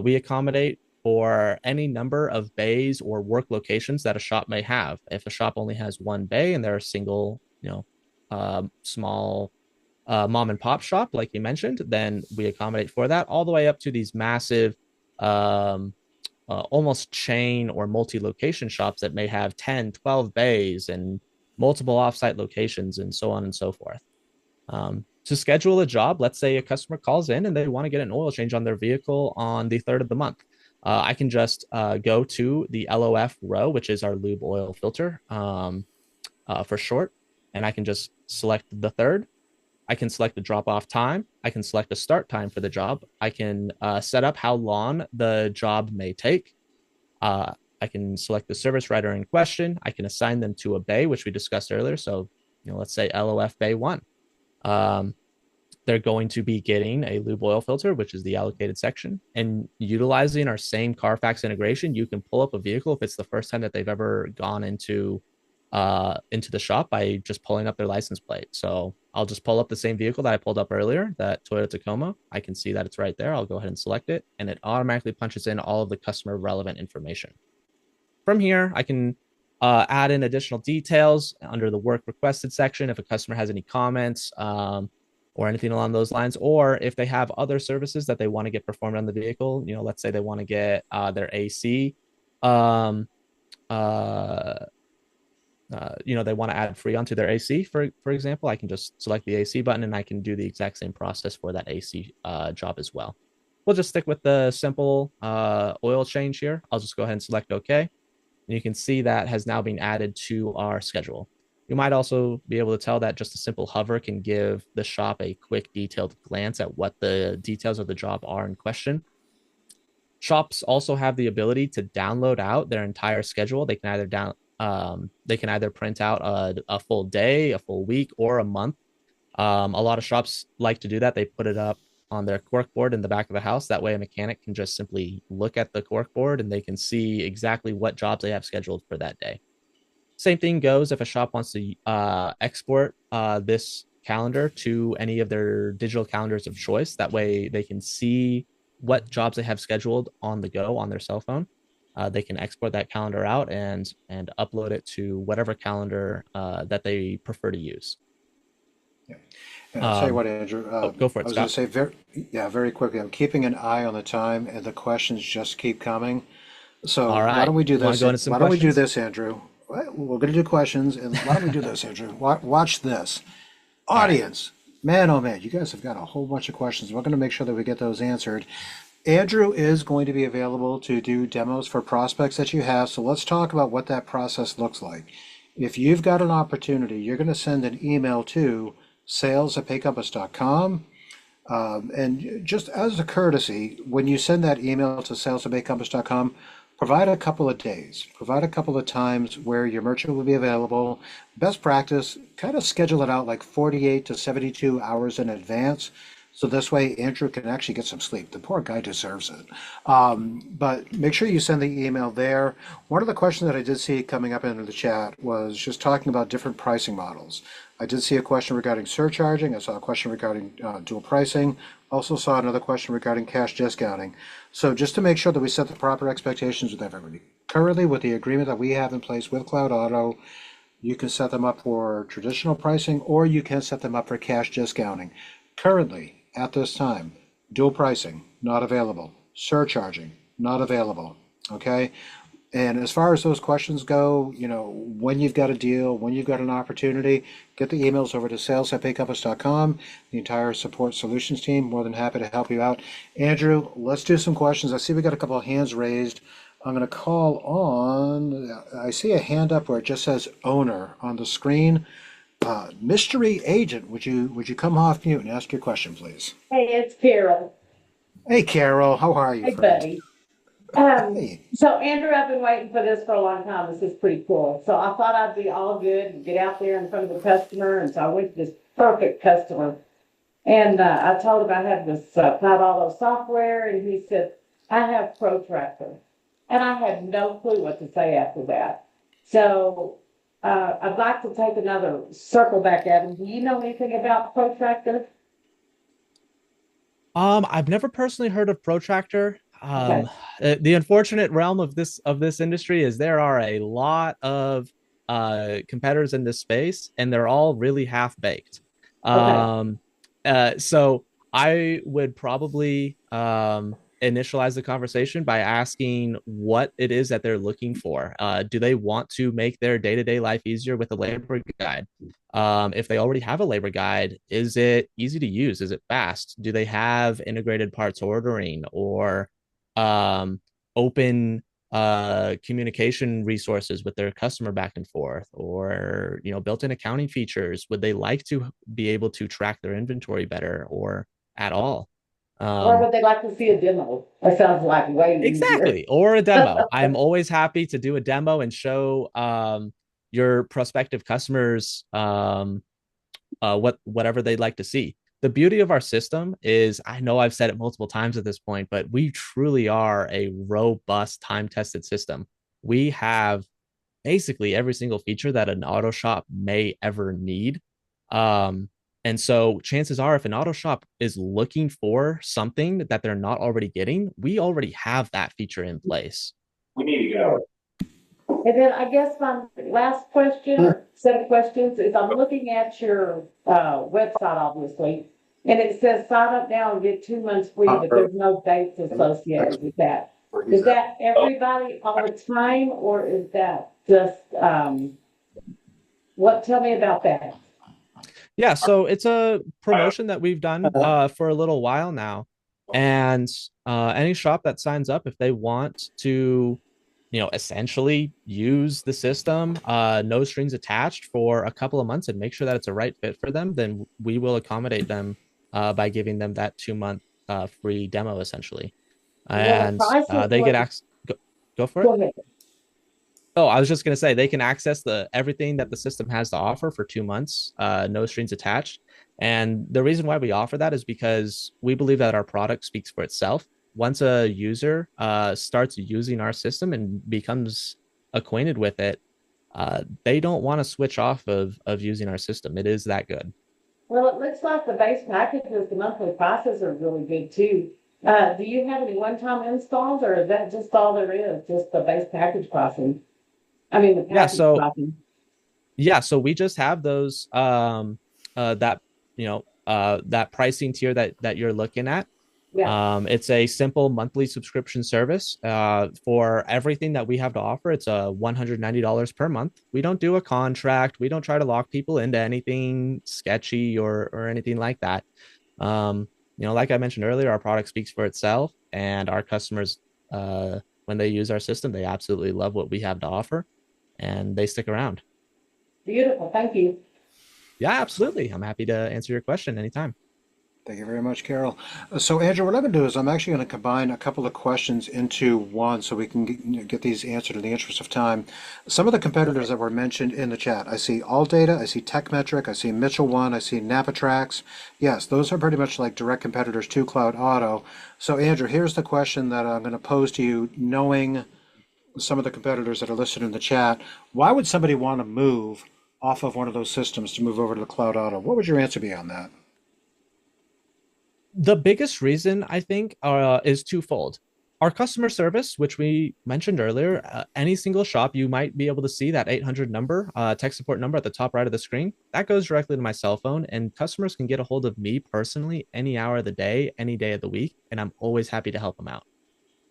We accommodate for any number of bays or work locations that a shop may have. If a shop only has one bay and they're a single, small mom and pop shop, like you mentioned, then we accommodate for that all the way up to these massive almost chain or multi-location shops that may have 10, 12 bays and multiple offsite locations and so on and so forth. To schedule a job, let's say a customer calls in and they want to get an oil change on their vehicle on the 3rd of the month. I can just go to the LOF row, which is our lube oil filter for short, and I can just select the 3rd. I can select the drop-off time. I can select a start time for the job. I can set up how long the job may take. I can select the service writer in question. I can assign them to a bay, which we discussed earlier. So, let's say LOF Bay 1. They're going to be getting a lube oil filter, which is the allocated section. And utilizing our same Carfax integration, you can pull up a vehicle if it's the first time that they've ever gone into the shop by just pulling up their license plate. So I'll just pull up the same vehicle that I pulled up earlier, that Toyota Tacoma. I can see that it's right there. I'll go ahead and select it, and it automatically punches in all of the customer relevant information. From here, I can add in additional details under the work requested section if a customer has any comments or anything along those lines, or if they have other services that they want to get performed on the vehicle. Let's say they want to get their AC. They want to add Freon to their AC, for example. I can just select the AC button and I can do the exact same process for that AC job as well. We'll just stick with the simple oil change here. I'll just go ahead and select OK. And you can see that has now been added to our schedule. You might also be able to tell that just a simple hover can give the shop a quick detailed glance at what the details of the job are in question. Shops also have the ability to download out their entire schedule. They can either print out a full day, a full week, or a month. A lot of shops like to do that. They put it up on their corkboard in the back of the house. That way a mechanic can just simply look at the corkboard and they can see exactly what jobs they have scheduled for that day. Same thing goes if a shop wants to export this calendar to any of their digital calendars of choice. That way they can see what jobs they have scheduled on the go on their cell phone. They can export that calendar out and upload it to whatever calendar that they prefer to use. Yeah. And I'll tell you what, Andrew. Go for it, I was Scott. going to say very quickly. I'm keeping an eye on the time, and the questions just keep coming. So All right. why don't we do this? Why don't we do questions? this, Andrew? We're going to do questions, and why don't we do this, Andrew? Watch this. Audience, man, oh man, you guys have got a whole bunch of questions. We're going to make sure that we get those answered. Andrew is going to be available to do demos for prospects that you have. So let's talk about what that process looks like. If you've got an opportunity, you're going to send an email to sales@paycompass.com. And just as a courtesy, when you send that email to sales@paycompass.com, provide a couple of days, provide a couple of times where your merchant will be available. Best practice, kind of schedule it out like 48 to 72 hours in advance. So this way, Andrew can actually get some sleep. The poor guy deserves it. But make sure you send the email there. One of the questions that I did see coming up into the chat was just talking about different pricing models. I did see a question regarding surcharging. I saw a question regarding dual pricing. Also saw another question regarding cash discounting. So just to make sure that we set the proper expectations with everybody. Currently, with the agreement that we have in place with Cloud Auto, you can set them up for traditional pricing or you can set them up for cash discounting. Currently, at this time, dual pricing, not available. Surcharging, not available. Okay? And as far as those questions go, when you've got a deal, when you've got an opportunity, get the emails over to sales@paycompass.com. The entire support solutions team, more than happy to help you out. Andrew, let's do some questions. I see we got a couple of hands raised. I'm going to call on, I see a hand up where it just says owner on the screen. Mystery agent, would you come off mute and ask your question, please? Hey, it's Carol. Hey, Carol, how are you, Hey, friend? buddy. Hey. So Andrew, I've been waiting for this for a long time. This is pretty cool. So I thought I'd be all good and get out there in front of the customer. And so I went to this perfect customer. And I told him I had this Cloud Auto software. And he said, I have Protractor. And I had no clue what to say after that. So I'd like to take another circle back at him. Do you know anything about Protractor? I've never personally heard of Protractor. Okay. The unfortunate realm of this industry is there are a lot of competitors in this space, and they're all really half baked. Okay. So I would probably initialize the conversation by asking what it is that they're looking for. Do they want to make their day-to-day life easier with a labor guide? If they already have a labor guide, is it easy to use? Is it fast? Do they have integrated parts ordering or open communication resources with their customer back and forth, or built-in accounting features? Would they like to be able to track their inventory better or at all? Or would they like to see a demo? That sounds like way easier. Exactly, or a demo. I'm always happy to do a demo and show your prospective customers whatever they'd like to see. The beauty of our system is, I know I've said it multiple times at this point, but we truly are a robust, time-tested system. We have basically every single feature that an auto shop may ever need. And so chances are, if an auto shop is looking for something that they're not already getting, we already have that feature in place. We need to go. And then I guess my last question, or set of questions, is I'm looking at your website, obviously, and it says sign up now and get 2 months free, but there's no dates associated with that. Is that everybody all the time, or is that just tell me about that? Yeah, so it's a promotion that we've done for a little while now. And any shop that signs up, if they want to, essentially use the system, no strings attached for a couple of months and make sure that it's a right fit for them, then we will accommodate them by giving them that 2-month free demo, essentially. And they get access. Go for it. Go ahead. Oh, I was just going to say they can access everything that the system has to offer for 2 months, no strings attached. And the reason why we offer that is because we believe that our product speaks for itself. Once a user starts using our system and becomes acquainted with it, they don't want to switch off of using our system. It is that good. Well, it looks like the base packages, the monthly prices are really good too. Do you have any one-time installs, or is that just all there is, just the base package pricing? I mean, the package pricing. Yeah, so we just have those that pricing tier that you're looking at. Yeah. It's a simple monthly subscription service. For everything that we have to offer, it's $190 per month. We don't do a contract. We don't try to lock people into anything sketchy or anything like that. Like I mentioned earlier, our product speaks for itself, and our customers, when they use our system, they absolutely love what we have to offer, and they stick around. Beautiful. Thank you. Yeah, absolutely. I'm happy to answer your question anytime. Thank you very much, Carol. So, Andrew, what I'm going to do is I'm actually going to combine a couple of questions into one so we can get these answered in the interest of time. Some of the competitors that were mentioned in the chat, I see AllData, I see TechMetric, I see Mitchell One, I see Navitrax. Yes, those are pretty much like direct competitors to Cloud Auto. So, Andrew, here's the question that I'm going to pose to you, knowing some of the competitors that are listed in the chat. Why would somebody want to move off of one of those systems to move over to the Cloud Auto? What would your answer be on that? The biggest reason I think is twofold. Our customer service, which we mentioned earlier, any single shop, you might be able to see that 800 number, tech support number at the top right of the screen. That goes directly to my cell phone, and customers can get a hold of me personally any hour of the day, any day of the week, and I'm always happy to help them out.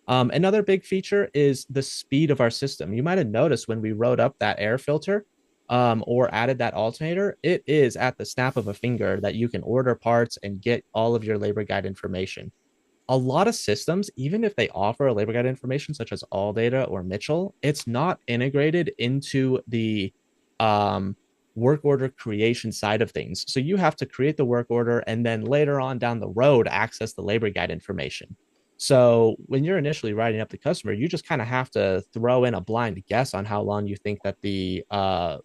Another big feature is the speed of our system. You might have noticed when we wrote up that air filter or added that alternator, it is at the snap of a finger that you can order parts and get all of your labor guide information. A lot of systems, even if they offer labor guide information such as AllData or Mitchell, it's not integrated into the um, work order creation side of things. So you have to create the work order and then later on down the road access the labor guide information. So when you're initially writing up the customer, you just kind of have to throw in a blind guess on how long you think that the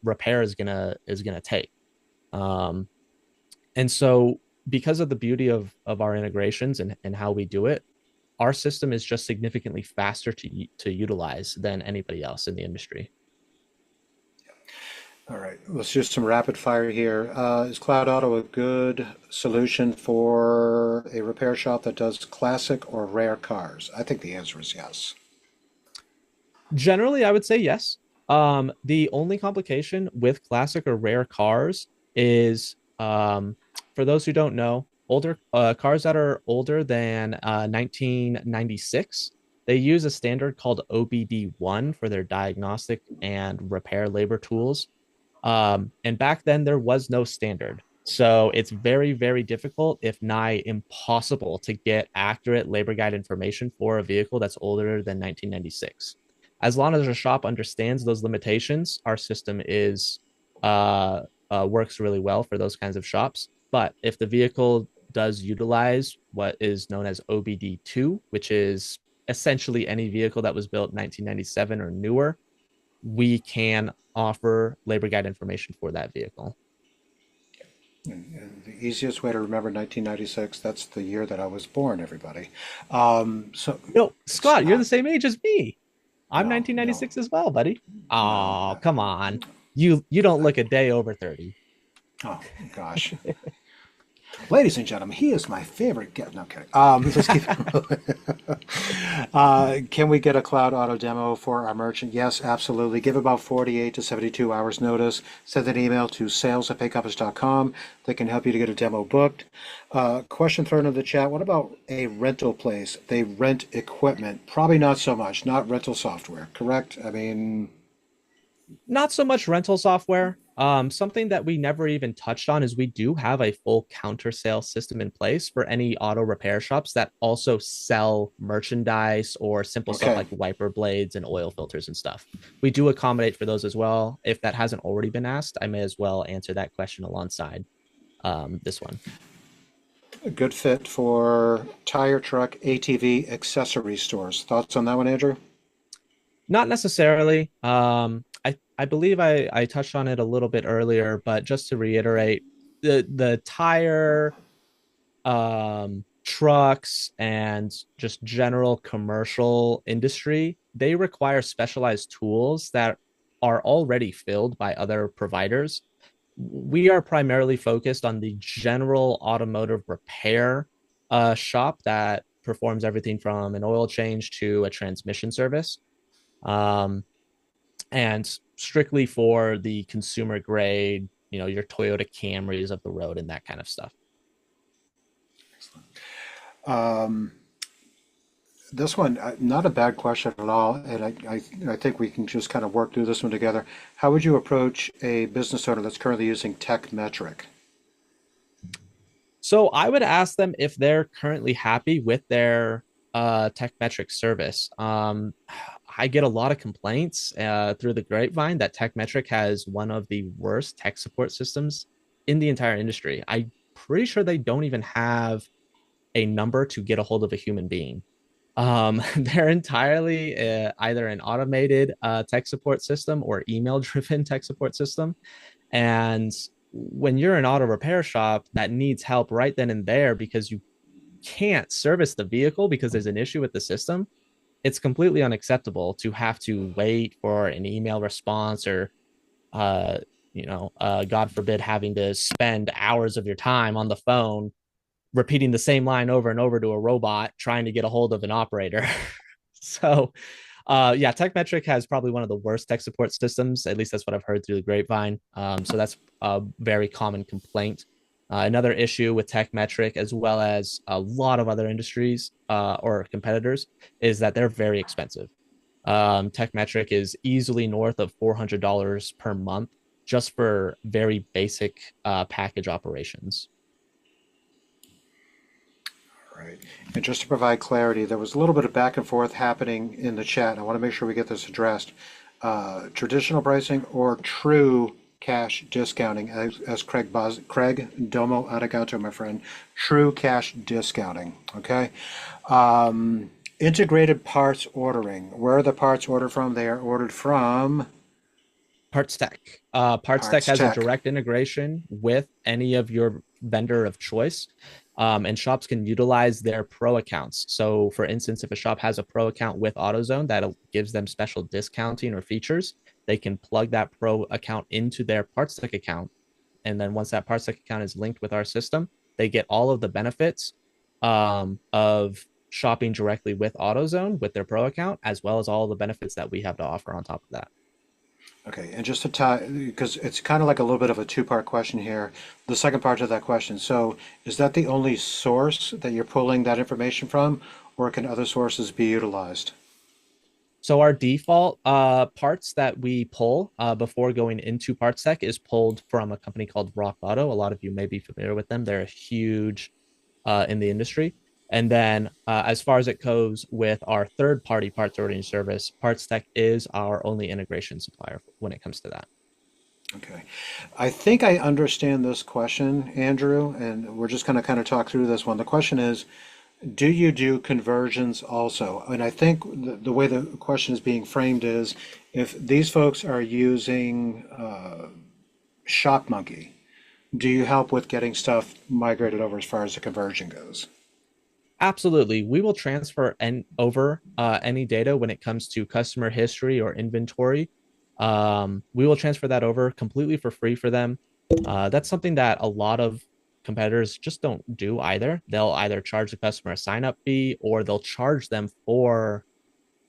repair is gonna take. Um, and so because of the beauty of our integrations and how we do it, our system is just significantly faster to utilize than anybody else in the industry. All right, let's do some rapid fire here. Is Cloud Auto a good solution for a repair shop that does classic or rare cars? I think the answer is yes. Generally, I would say yes. The only complication with classic or rare cars is, for those who don't know, older cars that are older than 1996, they use a standard called OBD1 for their diagnostic and repair labor tools. And back then, there was no standard. So it's very, very difficult, if nigh impossible, to get accurate labor guide information for a vehicle that's older than 1996. As long as a shop understands those limitations, our system is works really well for those kinds of shops. But if the vehicle does utilize what is known as OBD2, which is essentially any vehicle that was built 1997 or newer, we can offer labor guide information for that vehicle. And the easiest way to remember 1996, that's the year that I was born, everybody. So No, it's Scott, you're the not. same age as me. I'm No, no, 1996 as well, buddy. no. Oh, come on. You don't look a day over 30. Oh, gosh. Ladies and gentlemen, he is my favorite guest. No, I'm kidding. Let's keep it moving. Can we get a Cloud Auto demo for our merchant? Yes, absolutely. Give about 48 to 72 hours notice. Send an email to sales@paycompass.com. They can help you to get a demo booked. Question thrown in the chat. What about a rental place? They rent equipment. Probably not so much. Not rental software, correct? I mean, Not so much rental software. Something that we never even touched on is we do have a full counter sale system in place for any auto repair shops that also sell merchandise or simple stuff okay. like wiper blades and oil filters and stuff. We do accommodate for those as well. If that hasn't already been asked, I may as well answer that question alongside this one. A good fit for tire, truck, ATV, accessory stores. Thoughts on that one, Andrew? Not necessarily. I believe I touched on it a little bit earlier, but just to reiterate, the tire, trucks, and just general commercial industry, they require specialized tools that are already filled by other providers. We are primarily focused on the general automotive repair shop that performs everything from an oil change to a transmission service. Um, and strictly for the consumer grade, your Toyota Camrys of the road and that kind of stuff. Um, this one, not a bad question at all, and I think we can just kind of work through this one together. How would you approach a business owner that's currently using TechMetric? So I would ask them if they're currently happy with their TechMetric service. I get a lot of complaints through the grapevine that TechMetric has one of the worst tech support systems in the entire industry. I'm pretty sure they don't even have a number to get a hold of a human being. They're entirely either an automated tech support system or email driven tech support system. And when you're an auto repair shop that needs help right then and there because you can't service the vehicle because there's an issue with the system, it's completely unacceptable to have to wait for an email response or uh, God forbid, having to spend hours of your time on the phone repeating the same line over and over to a robot trying to get a hold of an operator. So yeah, TechMetric has probably one of the worst tech support systems. At least that's what I've heard through the grapevine. So that's a very common complaint. Another issue with TechMetric, as well as a lot of other industries or competitors, is that they're very expensive. TechMetric is easily north of $400 per month just for very basic package operations. Right. And just to provide clarity, there was a little bit of back and forth happening in the chat. I want to make sure we get this addressed. Traditional pricing or true cash discounting, as Craig Domo Arigato, my friend, true cash discounting. Okay. Integrated parts ordering. Where are the parts ordered from? They are ordered from PartsTech. PartsTech Parts has a Tech. direct integration with any of your vendor of choice, and shops can utilize their pro accounts. So, for instance, if a shop has a pro account with AutoZone that gives them special discounting or features, they can plug that pro account into their PartsTech account. And then once that PartsTech account is linked with our system, they get all of the benefits of shopping directly with AutoZone with their pro account, as well as all the benefits that we have to offer on top of that. Okay, and just to tie, because it's kind of like a little bit of a two-part question here. The second part of that question. So, is that the only source that you're pulling that information from, or can other sources be utilized? So our default parts that we pull before going into PartsTech is pulled from a company called Rock Auto. A lot of you may be familiar with them. They're huge in the industry. And then as far as it goes with our third-party parts ordering service, PartsTech is our only integration supplier when it comes to that. Okay. I think I understand this question, Andrew, and we're just going to kind of talk through this one. The question is, do you do conversions also? And I think the way the question is being framed is if these folks are using ShopMonkey, do you help with getting stuff migrated over as far as the conversion goes? Absolutely. We will transfer over any data when it comes to customer history or inventory. We will transfer that over completely for free for them. That's something that a lot of competitors just don't do either. They'll either charge the customer a sign up fee or they'll charge them for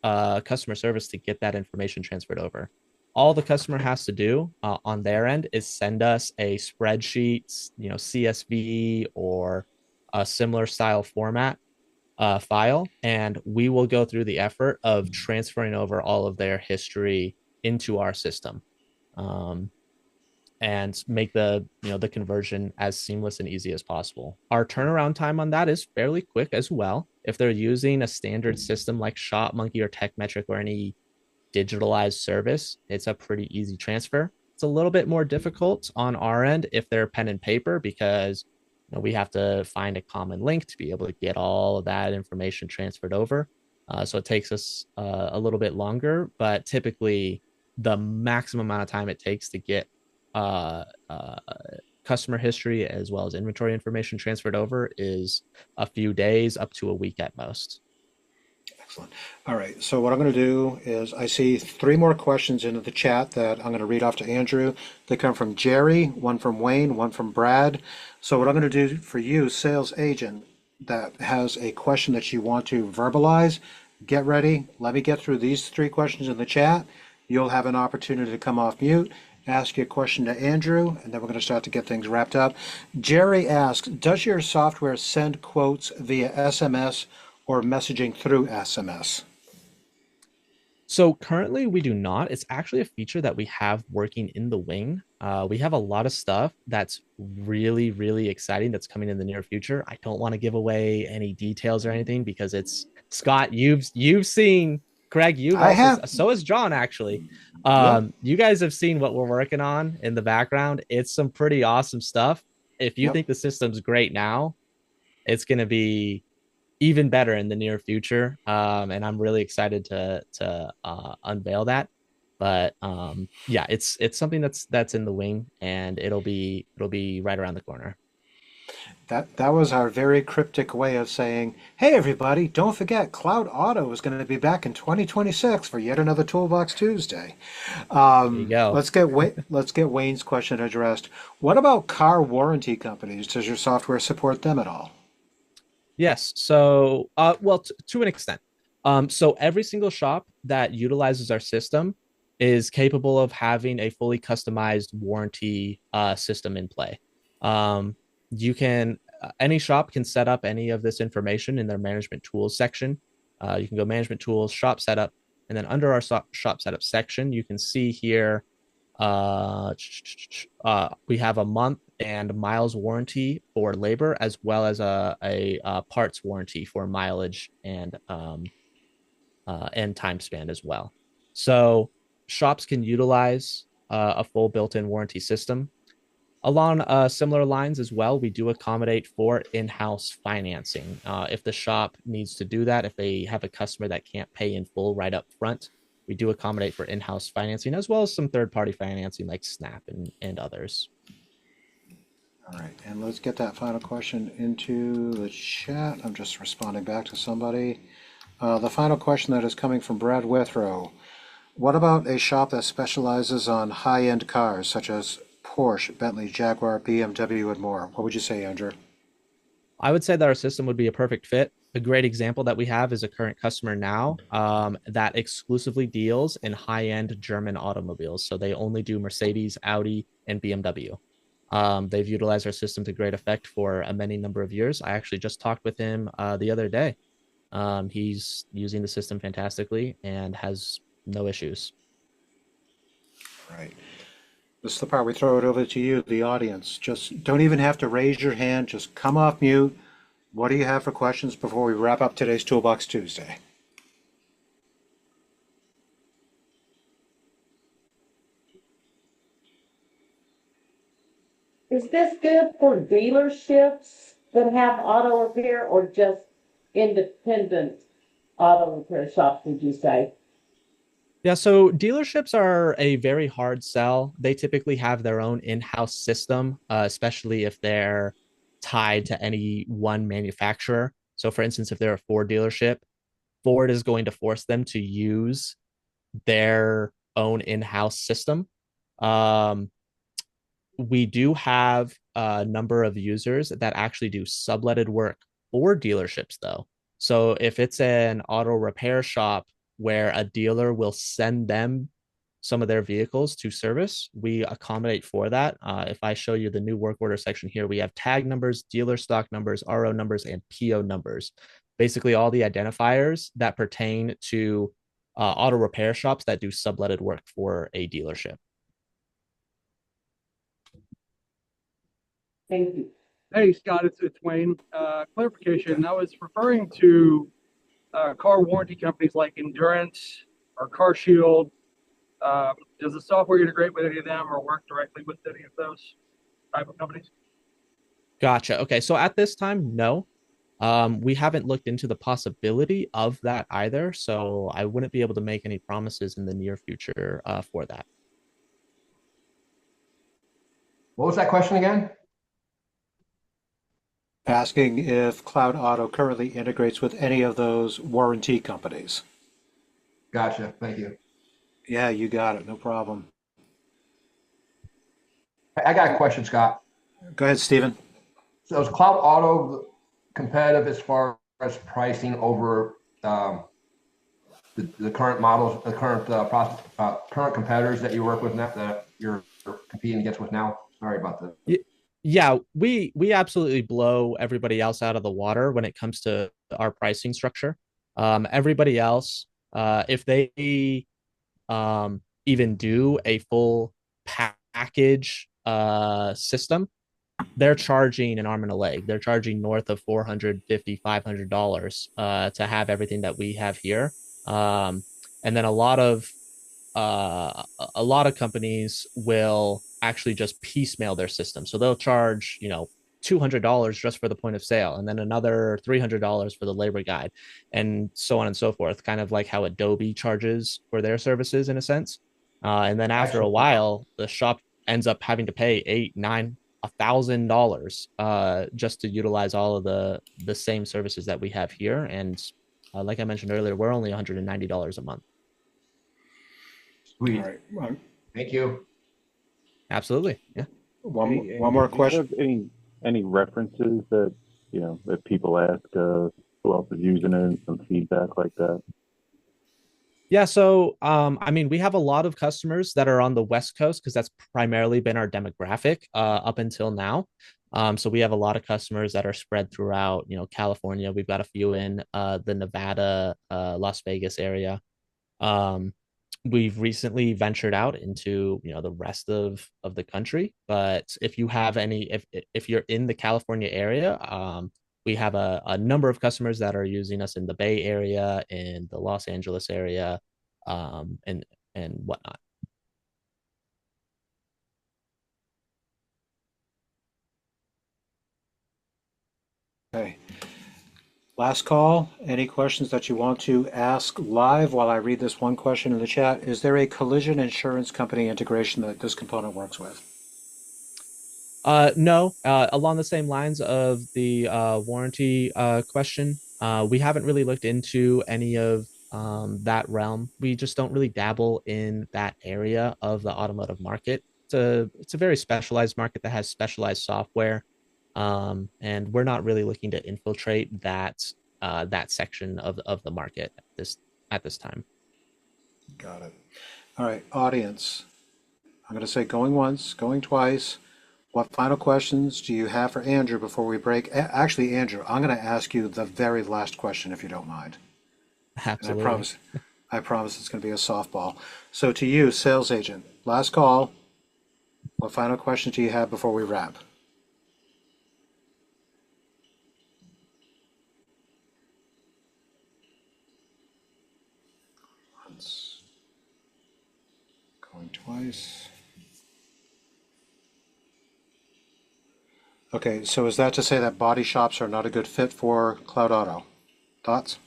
customer service to get that information transferred over. All the customer has to do on their end is send us a spreadsheet, CSV or a similar style format file, and we will go through the effort of transferring over all of their history into our system, um, and make the conversion as seamless and easy as possible. Our turnaround time on that is fairly quick as well. If they're using a standard system like ShopMonkey or TechMetric or any digitalized service, it's a pretty easy transfer. It's a little bit more difficult on our end if they're pen and paper because we have to find a common link to be able to get all of that information transferred over. So it takes us a little bit longer, but typically the maximum amount of time it takes to get uh, uh, customer history as well as inventory information transferred over is a few days up to a week at most. Excellent. All right. So what I'm going to do is I see three more questions into the chat that I'm going to read off to Andrew. They come from Jerry, one from Wayne, one from Brad. So what I'm going to do for you, sales agent, that has a question that you want to verbalize, get ready. Let me get through these three questions in the chat. You'll have an opportunity to come off mute, ask your question to Andrew, and then we're going to start to get things wrapped up. Jerry asks, does your software send quotes via SMS or messaging through SMS? So currently we do not. It's actually a feature that we have working in the wing. We have a lot of stuff that's really, really exciting that's coming in the near future. I don't want to give away any details or anything because it's Scott. You've seen Craig. You've I also have. so has John actually. Yep. You guys have seen what we're working on in the background. It's some pretty awesome stuff. If you Yep. think the system's great now, it's going to be even better in the near future. And I'm really excited to unveil that. But yeah, it's something that's in the wing, and it'll be right around the corner. That was our very cryptic way of saying, "Hey everybody, don't forget Cloud Auto is going to be back in 2026 for yet another Toolbox Tuesday." There you go. Let's get Wayne's question addressed. What about car warranty companies? Does your software support them at all? Yes. So, well, to an extent. So every single shop that utilizes our system is capable of having a fully customized warranty system in play. Um, you can Any shop can set up any of this information in their management tools section. You can go management tools, shop setup, and then under our shop setup section, you can see here we have a month and miles warranty for labor, as well as a parts warranty for mileage and time span as well. So shops can utilize a full built-in warranty system. Along similar lines as well, we do accommodate for in-house financing. If the shop needs to do that, if they have a customer that can't pay in full right up front, we do accommodate for in-house financing, as well as some third-party financing like Snap and others. All right, and let's get that final question into the chat. I'm just responding back to somebody. The final question that is coming from Brad Withrow. What about a shop that specializes on high-end cars such as Porsche, Bentley, Jaguar, BMW, and more? What would you say, Andrew? I would say that our system would be a perfect fit. A great example that we have is a current customer now that exclusively deals in high-end German automobiles. So they only do Mercedes, Audi, and BMW. They've utilized our system to great effect for a many number of years. I actually just talked with him the other day. He's using the system fantastically and has no issues. Right. This is the part we throw it over to you, the audience. Just don't even have to raise your hand. Just come off mute. What do you have for questions before we wrap up today's Toolbox Tuesday? Is this good for dealerships that have auto repair or just independent auto repair shops, would you say? Yeah, so dealerships are a very hard sell. They typically have their own in-house system, especially if they're tied to any one manufacturer. So, for instance, if they're a Ford dealership, Ford is going to force them to use their own in-house system. Um, we do have a number of users that actually do subletted work for dealerships, though. So if it's an auto repair shop where a dealer will send them some of their vehicles to service, we accommodate for that. If I show you the new work order section here, we have tag numbers, dealer stock numbers, RO numbers, and PO numbers. Basically, all the identifiers that pertain to auto repair shops that do subletted work for a dealership. Thank you. Hey, Scott, it's Wayne. Clarification. I was referring to car warranty companies like Endurance or Car Shield. Does the software integrate with any of them or work directly with any of those type of companies? Gotcha. Okay, so at this time, no. We haven't looked into the possibility of that either, so I wouldn't be able to make any promises in the near future for that. What was that question again? Asking if Cloud Auto currently integrates with any of those warranty companies. Gotcha. Thank you. Yeah, you got it. No problem. I got a question, Scott. Go ahead, Stephen. So is Cloud Auto competitive as far as pricing over the current models, the current current competitors that you work with now, that you're competing against with now? Sorry about that. Yeah, we absolutely blow everybody else out of the water when it comes to our pricing structure. Everybody else, if they even do a full package system, they're charging an arm and a leg. They're charging north of $450, $500 to have everything that we have here. And then a lot of companies will actually just piecemeal their system. So they'll charge, $200 just for the point of sale, and then another $300 for the labor guide, and so on and so forth. Kind of like how Adobe charges for their services in a sense. And then after a while, the shop ends up having to pay $8, $9, $1,000 just to utilize all of the same services that we have here. And like I mentioned earlier, we're only $190 a month. All Sweet. right. Thank you. Absolutely. Yeah. One more Do you question. have any references that, that people ask, who else is using it, some feedback like that? Yeah, so I mean, we have a lot of customers that are on the West Coast because that's primarily been our demographic up until now. So we have a lot of customers that are spread throughout, California. We've got a few in the Nevada, Las Vegas area. Um, we've recently ventured out into, the rest of the country. But if you have any, if you're in the California area, we have a number of customers that are using us in the Bay Area, in the Los Angeles area, and whatnot. Okay. Last call. Any questions that you want to ask live while I read this one question in the chat? Is there a collision insurance company integration that this component works with? No, along the same lines of the warranty question, we haven't really looked into any of that realm. We just don't really dabble in that area of the automotive market. It's a very specialized market that has specialized software, and we're not really looking to infiltrate that section of the market at this time. Got it. All right, audience. I'm going to say going once, going twice. What final questions do you have for Andrew before we break? Actually, Andrew, I'm going to ask you the very last question if you don't mind. And Absolutely. I promise it's going to be a softball. So to you, sales agent, last call. What final questions do you have before we wrap? Once, going twice. Okay, so is that to say that body shops are not a good fit for Cloud Auto? Thoughts?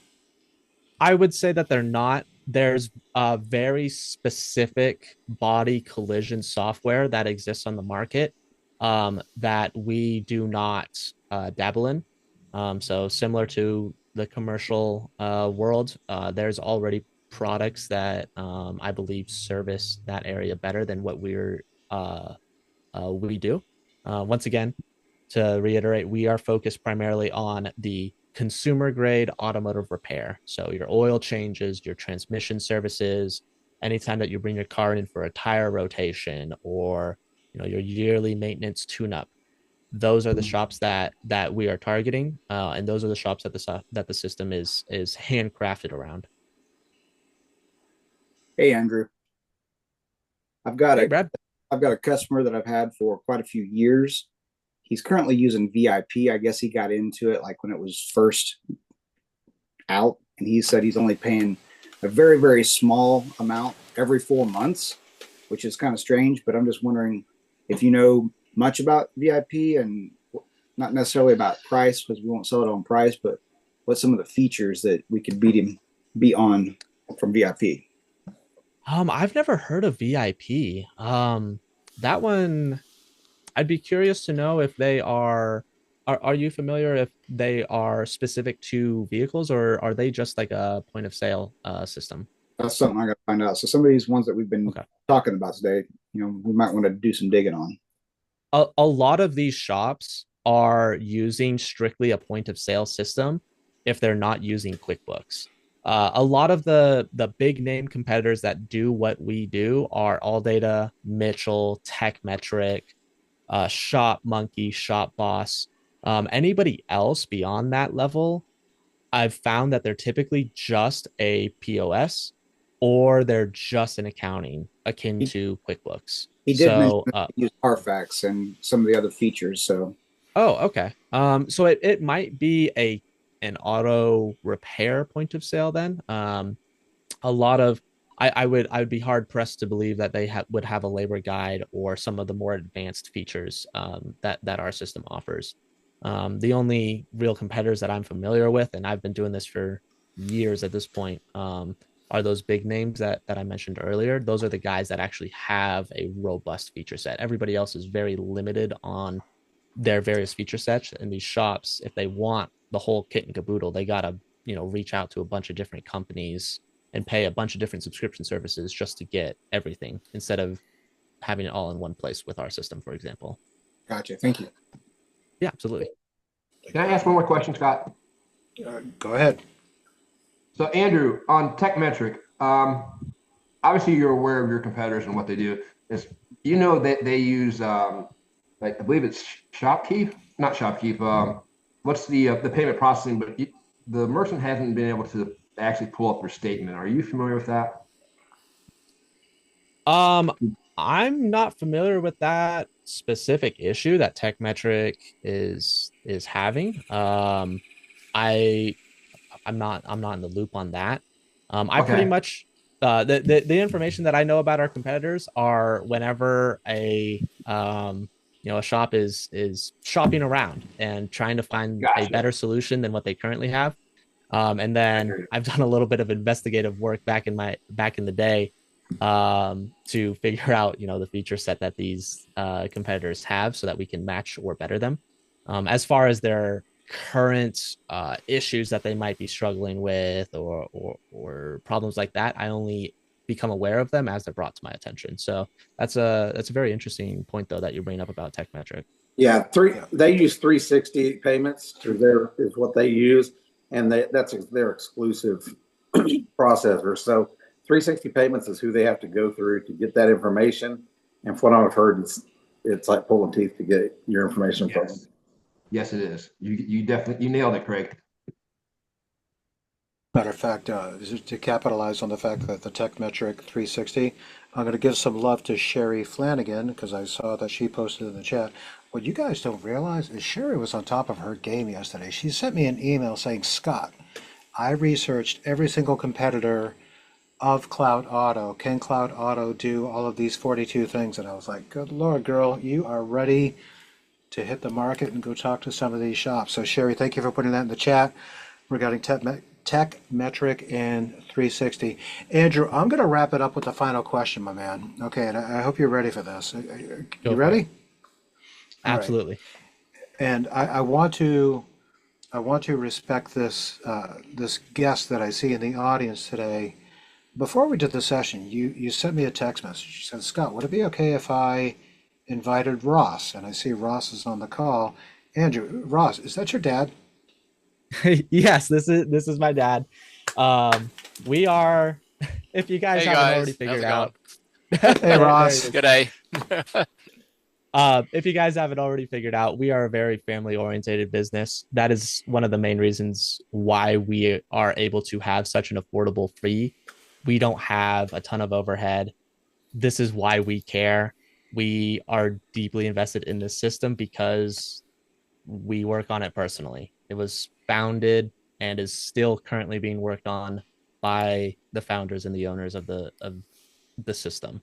I would say that they're not. There's a very specific body collision software that exists on the market that we do not dabble in. So similar to the commercial world, there's already products that I believe service that area better than what we do. Once again, to reiterate, we are focused primarily on the consumer grade automotive repair. So your oil changes, your transmission services, anytime that you bring your car in for a tire rotation or your yearly maintenance tune-up. Those are the shops that we are targeting, and those are the shops that the system is handcrafted around. Hey, Andrew. I've got Hey, a Brad. I've got a customer that I've had for quite a few years. He's currently using VIP. I guess he got into it like when it was first out, and he said he's only paying a very, very small amount every 4 months, which is kind of strange. But I'm just wondering if you know much about VIP, and not necessarily about price, because we won't sell it on price, but what's some of the features that we could beat on from VIP? I've never heard of VIP. That one, I'd be curious to know if they are you familiar if they are specific to vehicles, or are they just like a point of sale system? That's something I got to find out. So some of these ones that we've been Okay. talking about today, we might want to do some digging on. A lot of these shops are using strictly a point of sale system if they're not using QuickBooks. A lot of the big name competitors that do what we do are AllData, Mitchell, TechMetric, Shop Monkey, Shop Boss. Anybody else beyond that level, I've found that they're typically just a POS or they're just an accounting akin He, to QuickBooks. he did mention So, that he used Carfax and some of the other features. So oh, okay. So it might be an auto repair point of sale then. A lot of I would be hard pressed to believe that they would have a labor guide or some of the more advanced features that our system offers. The only real competitors that I'm familiar with, and I've been doing this for years at this point, are those big names that I mentioned earlier. Those are the guys that actually have a robust feature set. Everybody else is very limited on their various feature sets. And these shops, if they want the whole kit and caboodle, they gotta, reach out to a bunch of different companies and pay a bunch of different subscription services just to get everything instead of having it all in one place with our system, for example. Gotcha. Thank you. Yeah, absolutely. Can I ask one more question, Scott? Go ahead. So Andrew, on TechMetric, obviously you're aware of your competitors and what they do. Is you know that they use like I believe it's Shopkeep, not Shopkeep. What's the payment processing? But the merchant hasn't been able to actually pull up their statement. Are you familiar with that? I'm not familiar with that specific issue that TechMetric is having. I I'm not in the loop on that. I pretty Okay, much the information that I know about our competitors are whenever a shop is shopping around and trying to find a gotcha. better solution than what they currently have. And I then hear you. I've done a little bit of investigative work back in the day to figure out the feature set that these competitors have so that we can match or better them. As far as their current issues that they might be struggling with or problems like that, I only become aware of them as they're brought to my attention. So that's a very interesting point though that you bring up about TechMetric. Yeah, they use 360 payments through their is what they use, and that's their exclusive processor. So 360 payments is who they have to go through to get that information. And from what I've heard, it's like pulling teeth to get your information from them. Yes, yes, it is. You definitely you nailed it, Craig. Matter of fact, just to capitalize on the fact that the TechMetric 360, I'm going to give some love to Sherry Flanagan because I saw that she posted in the chat. What you guys don't realize is Sherry was on top of her game yesterday. She sent me an email saying, Scott, I researched every single competitor of Cloud Auto. Can Cloud Auto do all of these 42 things? And I was like, good Lord, girl, you are ready to hit the market and go talk to some of these shops. So Sherry, thank you for putting that in the chat regarding TechMetric and 360. Andrew, I'm going to wrap it up with the final question, my man. Okay, and I hope you're ready for this. You Go for ready? it. All right. Absolutely. And I want to respect this guest that I see in the audience today. Before we did the session, you sent me a text message. You said, Scott, would it be okay if I invited Ross? And I see Ross is on the call. Andrew, Ross, is that your dad? Yes, this is my dad. We are, if you guys Hey haven't already guys, how's figured it going? out, Hey, there Ross. he is. G'day. If you guys haven't already figured out, we are a very family oriented business. That is one of the main reasons why we are able to have such an affordable fee. We don't have a ton of overhead. This is why we care. We are deeply invested in this system because we work on it personally. It was founded and is still currently being worked on by the founders and the owners of the system.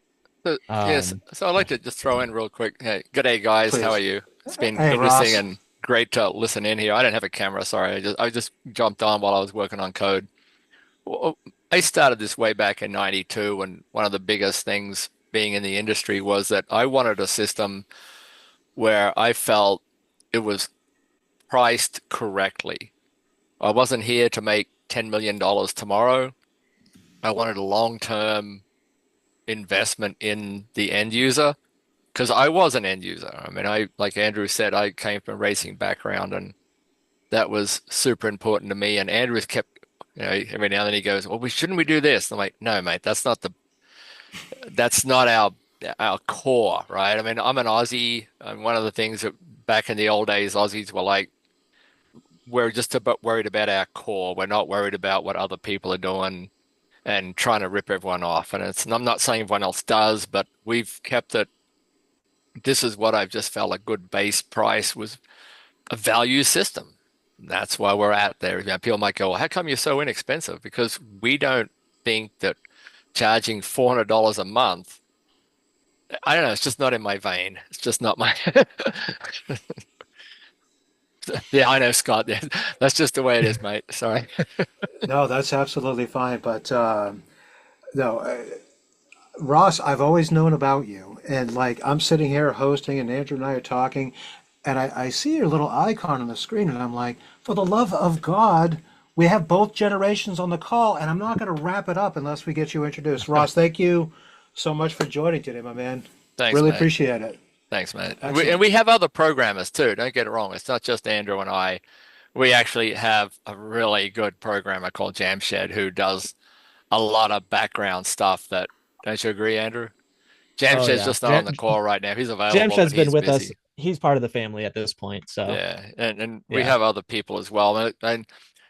Yes, Um, so I'd like to just throw in real quick. Hey, g'day guys, how are Please. you? It's been Hey, interesting Ross. and great to listen in here. I don't have a camera, sorry. I just jumped on while I was working on code. Well, I started this way back in '92, and one of the biggest things being in the industry was that I wanted a system where I felt it was priced correctly. I wasn't here to make $10 million tomorrow. I wanted a long-term investment in the end user because I was an end user. I mean, like Andrew said, I came from a racing background and that was super important to me. And Andrew's kept, every now and then he goes, well, shouldn't we do this? I'm like, no, mate, that's not our core, right? I mean, I'm an Aussie, and one of the things that back in the old days, Aussies were like, we're just about worried about our core. We're not worried about what other people are doing and trying to rip everyone off. And I'm not saying everyone else does, but we've kept it. This is what I've just felt a good base price was a value system. That's why we're out there. People might go, well, how come you're so inexpensive? Because we don't think that charging $400 a month, I don't know, it's just not in my vein. It's just not my. Yeah, I know, Scott. That's just the way it is, mate. Sorry. No, that's absolutely fine. But No, Ross, I've always known about you. And like, I'm sitting here hosting, and Andrew and I are talking, and I see your little icon on the screen, and I'm like, for the love of God, we have both generations on the call, and I'm not going to wrap it up unless we get you introduced. Ross, thank you so much for joining today, my man. Thanks, Really mate. appreciate it. Thanks, mate. And Excellent. we have other programmers too. Don't get it wrong. It's not just Andrew and I. We actually have a really good programmer called Jamshed who does a lot of background stuff that, don't you agree, Andrew? Oh Jamshed's yeah, just not on the call right now. He's available, but Jamshed's been he's with us. busy. He's part of the family at this point. So Yeah, and we yeah. have other people as well. And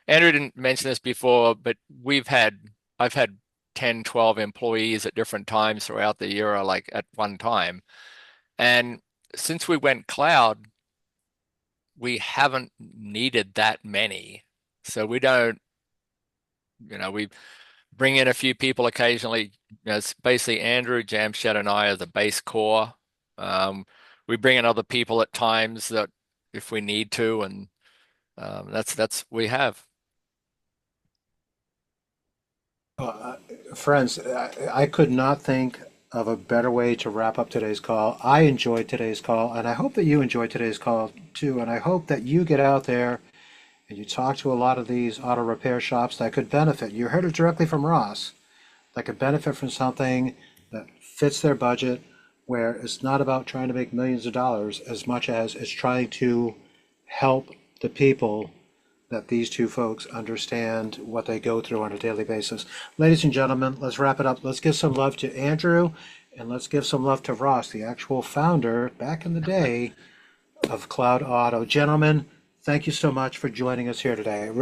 Andrew didn't mention this before, but I've had 10, 12 employees at different times throughout the year, like at one time. And since we went cloud, we haven't needed that many. So we don't, we bring in a few people occasionally. It's basically Andrew, Jamshed, and I are the base core. We bring in other people at times that if we need to, and that's we have. Uh, Friends, I could not think of a better way to wrap up today's call. I enjoyed today's call, and I hope that you enjoyed today's call too. And I hope that you get out there and you talk to a lot of these auto repair shops that could benefit. You heard it directly from Ross, that could benefit from something that fits their budget, where it's not about trying to make millions of dollars as much as it's trying to help the people that these two folks understand what they go through on a daily basis. Ladies and gentlemen, let's wrap it up. Let's give some love to Andrew, and let's give some love to Ross, the actual founder back in the day of Cloud Auto. Gentlemen, thank you so much for joining us here today.